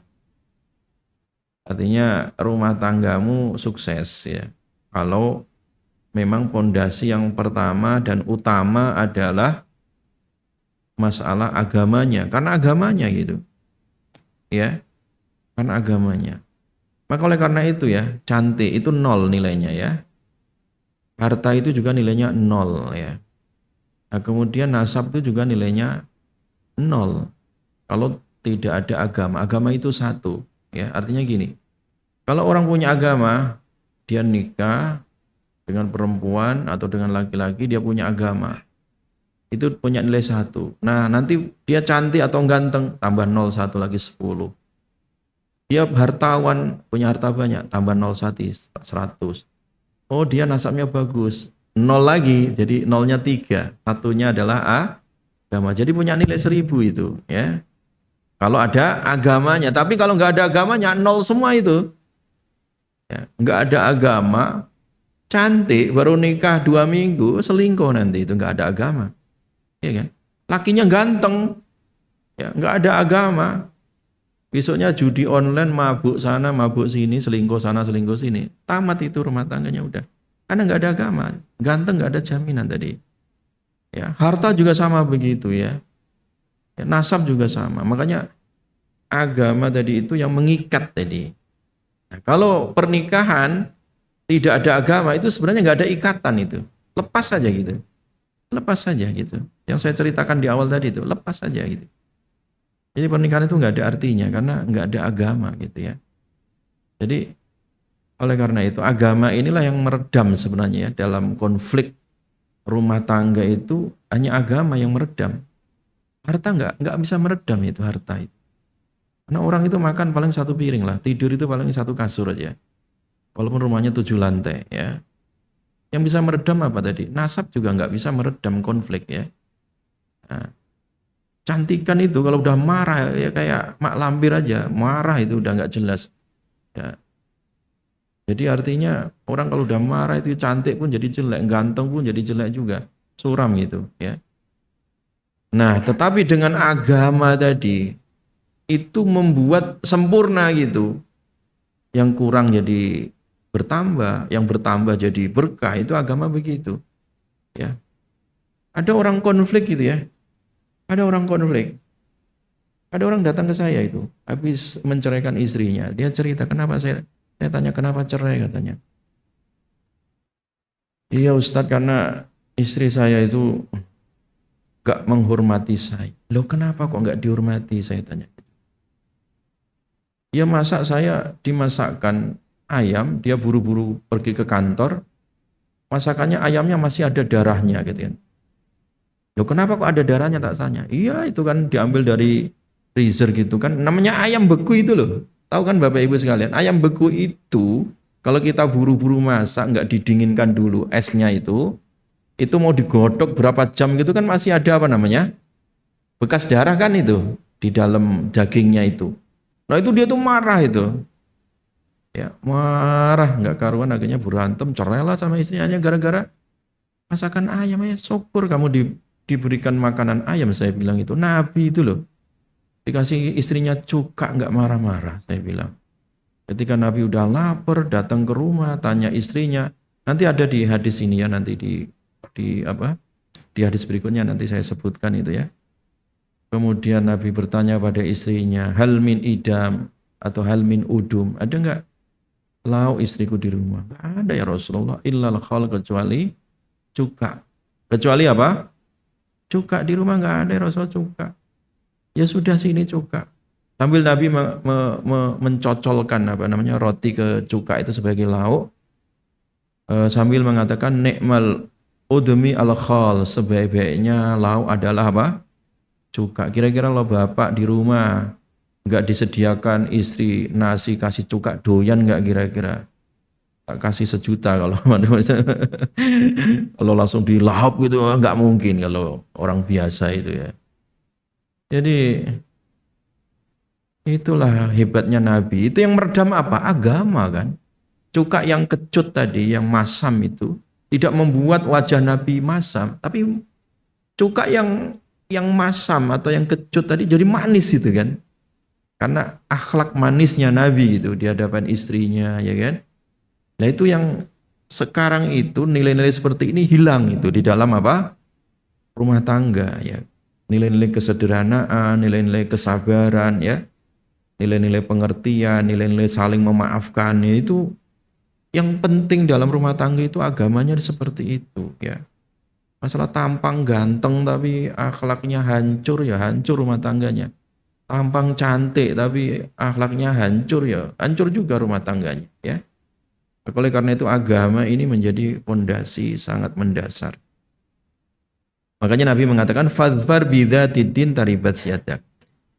A: Artinya rumah tanggamu sukses ya. Kalau memang pondasi yang pertama dan utama adalah masalah agamanya, karena agamanya gitu, ya, karena agamanya. Maka oleh karena itu ya, cantik itu 0 nilainya ya, harta itu juga nilainya 0 ya. Nah, kemudian nasab itu juga nilainya nol. Kalau tidak ada agama, agama itu satu. Ya, artinya gini, kalau orang punya agama, dia nikah dengan perempuan atau dengan laki-laki, dia punya agama. Itu punya nilai satu. Nah, nanti dia cantik atau ganteng, tambah nol satu lagi 10. Dia hartawan, punya harta banyak, tambah nol satu 100. Oh, dia nasabnya bagus, nol lagi, jadi nolnya 3. Satunya adalah agama. Jadi punya nilai 1000 itu, ya. Kalau ada agamanya, tapi kalau nggak ada agamanya, nol semua itu. Ya, nggak ada agama, cantik, baru nikah 2 minggu, selingkuh nanti itu nggak ada agama, ya kan? Lakinya ganteng, ya nggak ada agama. Besoknya judi online, mabuk sana, mabuk sini, selingkuh sana, selingkuh sini. Tamat itu rumah tangganya udah. Karena nggak ada agama, ganteng nggak ada jaminan tadi. Ya, harta juga sama begitu ya. Ya, nasab juga sama. Makanya agama tadi itu yang mengikat tadi. Nah, kalau pernikahan tidak ada agama itu sebenarnya nggak ada ikatan itu. Lepas saja gitu. Lepas saja gitu. Yang saya ceritakan di awal tadi itu lepas saja gitu. Jadi pernikahan itu nggak ada artinya karena nggak ada agama gitu ya. Jadi oleh karena itu agama inilah yang meredam sebenarnya ya dalam konflik rumah tangga itu hanya agama yang meredam. Harta nggak bisa meredam itu harta itu. Karena orang itu makan paling satu piring lah, tidur itu paling satu kasur aja. Walaupun rumahnya 7 lantai ya. Yang bisa meredam apa tadi? Nasab juga nggak bisa meredam konflik ya. Nah, cantikan itu kalau udah marah ya kayak mak lampir aja, marah itu udah nggak jelas. Ya. Jadi artinya orang kalau udah marah itu cantik pun jadi jelek, ganteng pun jadi jelek juga, suram gitu ya. Nah, tetapi dengan agama tadi itu membuat sempurna gitu. Yang kurang jadi bertambah, yang bertambah jadi berkah, itu agama begitu. Ya. Ada orang konflik gitu ya. Ada orang konflik. Ada orang datang ke saya itu habis menceraikan istrinya. Dia cerita kenapa saya tanya kenapa cerai katanya. Iya Ustadz karena istri saya itu gak menghormati saya. Loh kenapa kok gak dihormati saya tanya. Ya masak saya dimasakkan ayam, dia buru-buru pergi ke kantor, masakannya ayamnya masih ada darahnya gitu kan. Loh kenapa kok ada darahnya tak tanya. Iya itu kan diambil dari freezer gitu kan. Namanya ayam beku itu loh. Tahu kan Bapak Ibu sekalian, ayam beku itu kalau kita buru-buru masak nggak didinginkan dulu esnya itu mau digodok berapa jam gitu kan masih ada apa namanya? Bekas darah kan itu di dalam dagingnya itu. Nah itu dia tuh marah itu. Ya, marah nggak karuan akhirnya berantem cerai lah sama istrinya gara-gara masakan ayam ya. Syukur kamu diberikan makanan ayam saya bilang itu. Nabi itu loh. Dikasih istrinya cuka nggak marah-marah saya bilang. Ketika Nabi udah lapar datang ke rumah tanya istrinya. Nanti ada di hadis ini ya nanti di apa? Di hadis berikutnya nanti saya sebutkan itu ya. Kemudian Nabi bertanya pada istrinya, hal min idam atau hal min udum, ada nggak lauk istriku di rumah? Nggak ada ya Rasulullah, illal khal kecuali cuka. Kecuali apa? Cuka di rumah nggak ada ya Rasulullah cuka. Ya sudah sini cuka. Sambil Nabi mencocolkan apa namanya roti ke cuka itu sebagai lauk, sambil mengatakan nikmal udmi al khal, sebaik-baiknya lauk adalah apa? Cuka. Kira-kira lo bapak di rumah nggak disediakan istri nasi kasih cuka doyan nggak kira-kira? Tak kasih 1 juta kalau kalau langsung dilahap gitu nggak mungkin kalau orang biasa itu ya. Jadi itulah hebatnya Nabi. Itu yang meredam apa? Agama kan. Cuka yang kecut tadi, yang masam itu tidak membuat wajah Nabi masam, tapi cuka yang masam atau yang kecut tadi jadi manis itu kan. Karena akhlak manisnya Nabi gitu di hadapan istrinya ya kan. Nah itu yang sekarang itu nilai-nilai seperti ini hilang itu di dalam apa? Rumah tangga ya. Nilai-nilai kesederhanaan, nilai-nilai kesabaran ya. Nilai-nilai pengertian, nilai-nilai saling memaafkan itu yang penting dalam rumah tangga itu agamanya seperti itu ya. Masalah tampang ganteng tapi akhlaknya hancur, ya hancur rumah tangganya. Tampang cantik tapi akhlaknya hancur, ya hancur juga rumah tangganya, ya. Oleh karena itu agama ini menjadi fondasi sangat mendasar. Makanya Nabi mengatakan fadfar bidzatid din taribat yadak.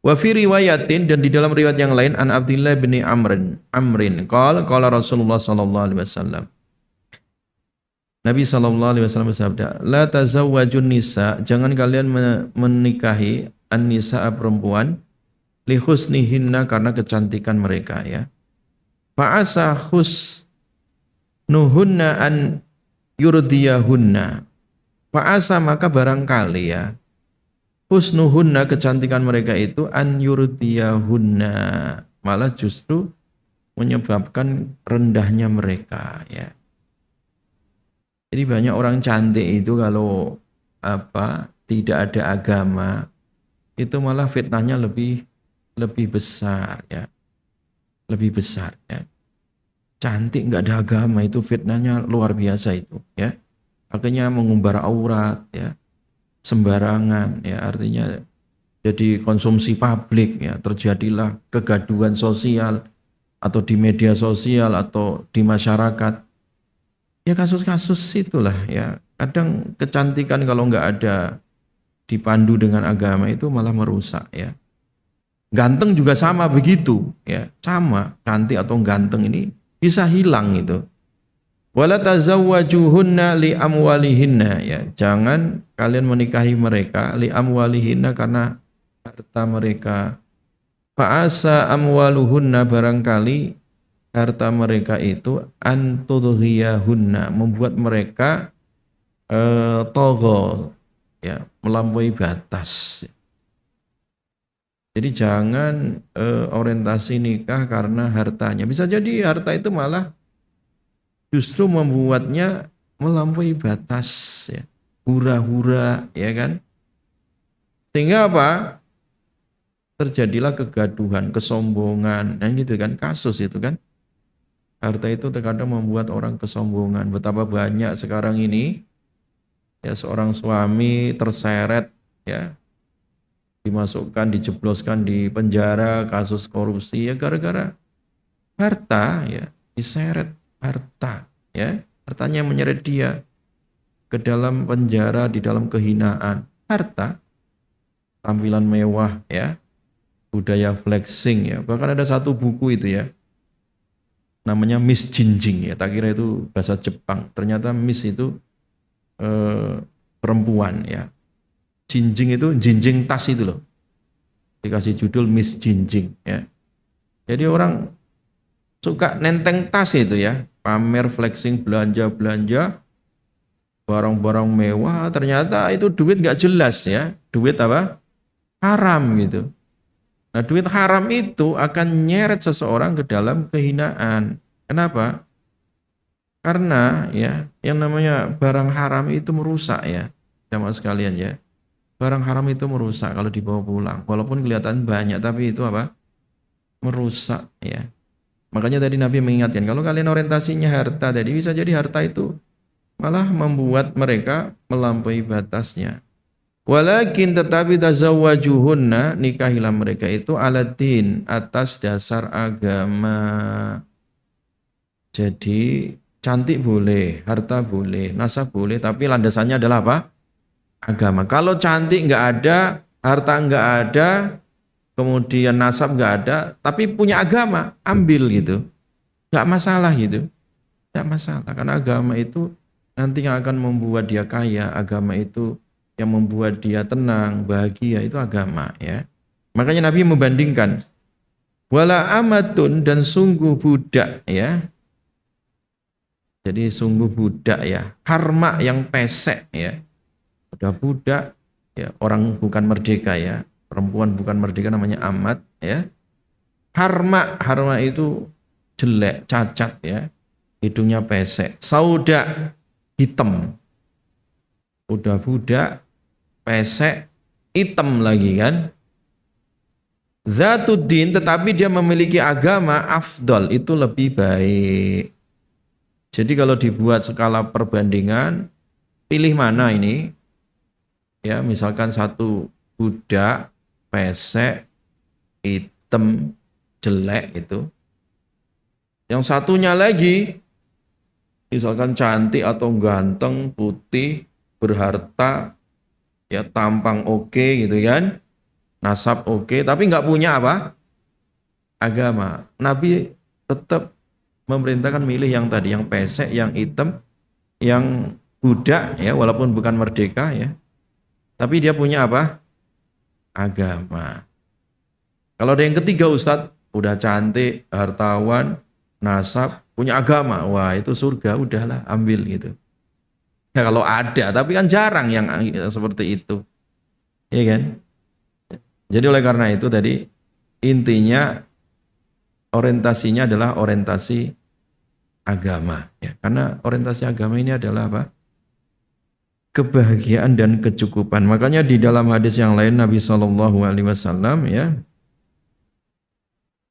A: Wa fi riwayatin, dan di dalam riwayat yang lain, an Abdullah bin Amrin qala Rasulullah sallallahu alaihi wasallam. Nabi sallallahu alaihi wasallam bersabda, la tazawwajun nisa, jangan kalian menikahi an-nisa perempuan li husnihinna, karena kecantikan mereka, ya. Fa'asa husnuhunna an yurdiyahunna. Fa'asa, maka barangkali, ya, husnuhunna, kecantikan mereka itu, an yurdiyahunna, malah justru menyebabkan rendahnya mereka, ya. Jadi banyak orang cantik itu kalau tidak ada agama, itu malah fitnahnya lebih besar, ya. Lebih besar, ya. Cantik nggak ada agama itu fitnahnya luar biasa itu, ya. Akhirnya mengumbar aurat, ya, sembarangan, ya, artinya jadi konsumsi publik, ya, terjadilah kegaduhan sosial atau di media sosial atau di masyarakat. Ya kasus-kasus itulah, ya. Kadang kecantikan kalau nggak ada dipandu dengan agama itu malah merusak, ya. Ganteng juga sama begitu, ya. Sama, cantik atau ganteng ini bisa hilang itu. Wala tazawwajuhunna li amwalihinna, ya. Jangan kalian menikahi mereka li amwalihinna, karena harta mereka. Fa'asa amwaluhunna, barangkali harta mereka itu antudhiyahunna, membuat mereka togo, ya, melampaui batas. Jadi jangan orientasi nikah karena hartanya. Bisa jadi harta itu malah justru membuatnya melampaui batas, ya. Hura-hura, ya kan? Sehingga apa? Terjadilah kegaduhan, kesombongan, dan gitu kan, kasus itu kan. Harta itu terkadang membuat orang kesombongan. Betapa banyak sekarang ini, ya, seorang suami terseret, ya, dimasukkan, dijebloskan di penjara kasus korupsi, ya gara-gara harta, ya, diseret harta, ya, hartanya menyeret dia ke dalam penjara, di dalam kehinaan. Harta, tampilan mewah, ya, budaya flexing, ya. Bahkan ada satu buku itu, ya, namanya Miss Jinjing, ya. Tak kira itu bahasa Jepang. Ternyata Miss itu perempuan, ya. Jinjing itu jinjing tas itu loh. Dikasih judul Miss Jinjing, ya. Jadi orang suka nenteng tas itu, ya. Pamer flexing, belanja-belanja, barang-barang mewah. Ternyata itu duit nggak jelas, ya. Duit apa? Haram gitu. Nah, duit haram itu akan nyeret seseorang ke dalam kehinaan. Kenapa? Karena, ya, yang namanya barang haram itu merusak, ya, jamaah sekalian, ya. Barang haram itu merusak kalau dibawa pulang. Walaupun kelihatan banyak, tapi itu apa? Merusak, ya. Makanya tadi Nabi mengingatkan, kalau kalian orientasinya harta tadi, bisa jadi harta itu malah membuat mereka melampaui batasnya. Walakin, tetapi tazawwajuhunna, nikahilah mereka itu aladin, atas dasar agama. Jadi cantik boleh, harta boleh, nasab boleh, tapi landasannya adalah apa? Agama. Kalau cantik nggak ada, harta nggak ada, kemudian nasab nggak ada, tapi punya agama, ambil gitu. Nggak masalah gitu. Nggak masalah, karena agama itu nanti yang akan membuat dia kaya, agama itu yang membuat dia tenang, bahagia, itu agama, ya. Makanya Nabi membandingkan wala amatun, dan sungguh budak, ya. Jadi sungguh budak, ya. Harma yang pesek, ya. Udah budak, ya, orang bukan merdeka, ya. Perempuan bukan merdeka namanya amat, ya. Harma itu jelek, cacat, ya. Hidungnya pesek. Sauda, hitam. Udah budak, pesek, hitam lagi kan. Zatuddin, tetapi dia memiliki agama, afdal, itu lebih baik. Jadi kalau dibuat skala perbandingan, pilih mana ini? Ya, misalkan satu budak pesek hitam jelek itu. Yang satunya lagi misalkan cantik atau ganteng, putih, berharta, ya tampang oke gitu kan, nasab oke, tapi nggak punya apa? Agama. Nabi tetap memerintahkan milih yang tadi, yang pesek, yang hitam, yang budak ya, walaupun bukan merdeka ya, tapi dia punya apa? Agama. Kalau ada yang ketiga Ustadz, udah cantik, hartawan, nasab, punya agama, wah itu surga, udahlah ambil gitu. Ya kalau ada, tapi kan jarang yang seperti itu, ya kan? Jadi oleh karena itu tadi intinya orientasinya adalah orientasi agama, ya. Karena orientasi agama ini adalah apa? Kebahagiaan dan kecukupan. Makanya di dalam hadis yang lain Nabi Shallallahu Alaihi Wasallam ya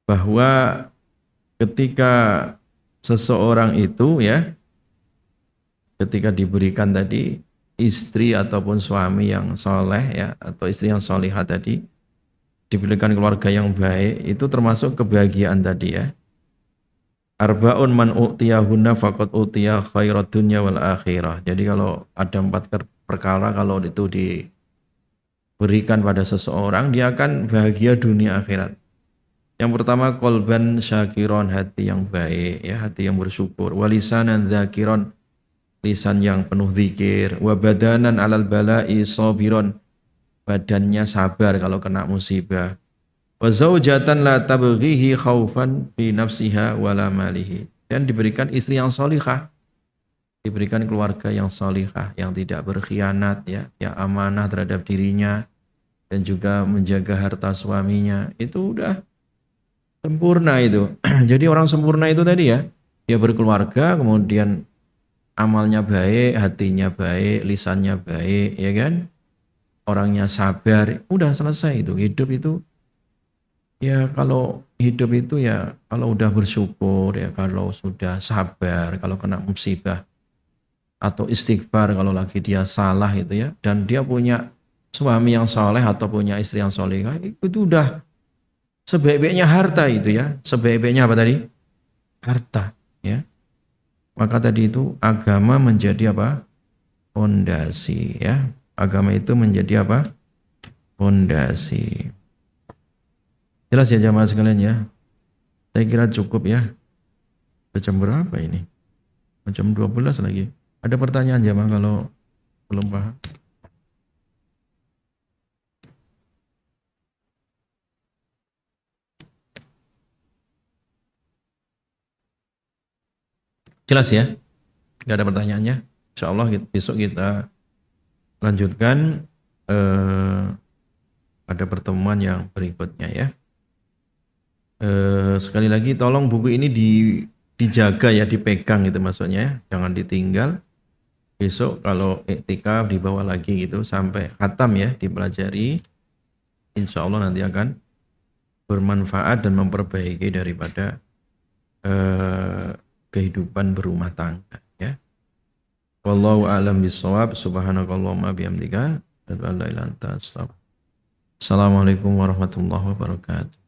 A: bahwa ketika seseorang itu ya ketika diberikan tadi istri ataupun suami yang soleh ya atau istri yang solihah tadi diberikan keluarga yang baik itu termasuk kebahagiaan tadi ya. Arba'un man u'tiyahunna faqad u'tiya khairat dunya wal akhirah. Jadi kalau ada 4 perkara kalau itu diberikan pada seseorang dia akan bahagia dunia akhirat. Yang pertama kolban syakiron, hati yang baik ya, hati yang bersyukur. Walisanan dzakiron, lisan yang penuh zikir. Wa badanan alal bala'i sabiron, badannya sabar kalau kena musibah. Wa zaujatan la tabghihi khaufan fi nafsiha wala malihi. Dan diberikan istri yang solihah, diberikan keluarga yang solihah, yang tidak berkhianat ya, yang amanah terhadap dirinya dan juga menjaga harta suaminya. Itu udah sempurna itu. Jadi orang sempurna itu tadi ya, dia berkeluarga, kemudian amalnya baik, hatinya baik, lisannya baik, ya kan? Orangnya sabar, udah selesai itu. Hidup itu ya kalau hidup itu ya kalau udah bersyukur ya kalau sudah sabar kalau kena musibah atau istighfar kalau lagi dia salah itu ya dan dia punya suami yang soleh atau punya istri yang solehah itu udah sebaik-baiknya harta itu ya sebaik-baiknya apa tadi harta ya maka tadi itu agama menjadi apa fondasi ya agama itu menjadi apa fondasi. Jelas ya jamaah sekalian ya. Saya kira cukup ya. Sudah jam berapa ini? Jam 12 lagi. Ada pertanyaan jamaah kalau belum paham? Jelas ya? Gak ada pertanyaannya? Insya Allah besok kita lanjutkan pada pertemuan yang berikutnya ya. Sekali lagi tolong buku ini dijaga ya, dipegang gitu maksudnya ya. Jangan ditinggal. Besok kalau iktikaf dibawa lagi gitu sampai khatam ya dipelajari. Insya Allah nanti akan bermanfaat dan memperbaiki daripada kehidupan berumah tangga ya. Wallahu a'lam bishawab. Subhanakallahumma bihamdika asyhadu an la ilaha illa anta astaghfiruka. Assalamualaikum warahmatullahi wabarakatuh.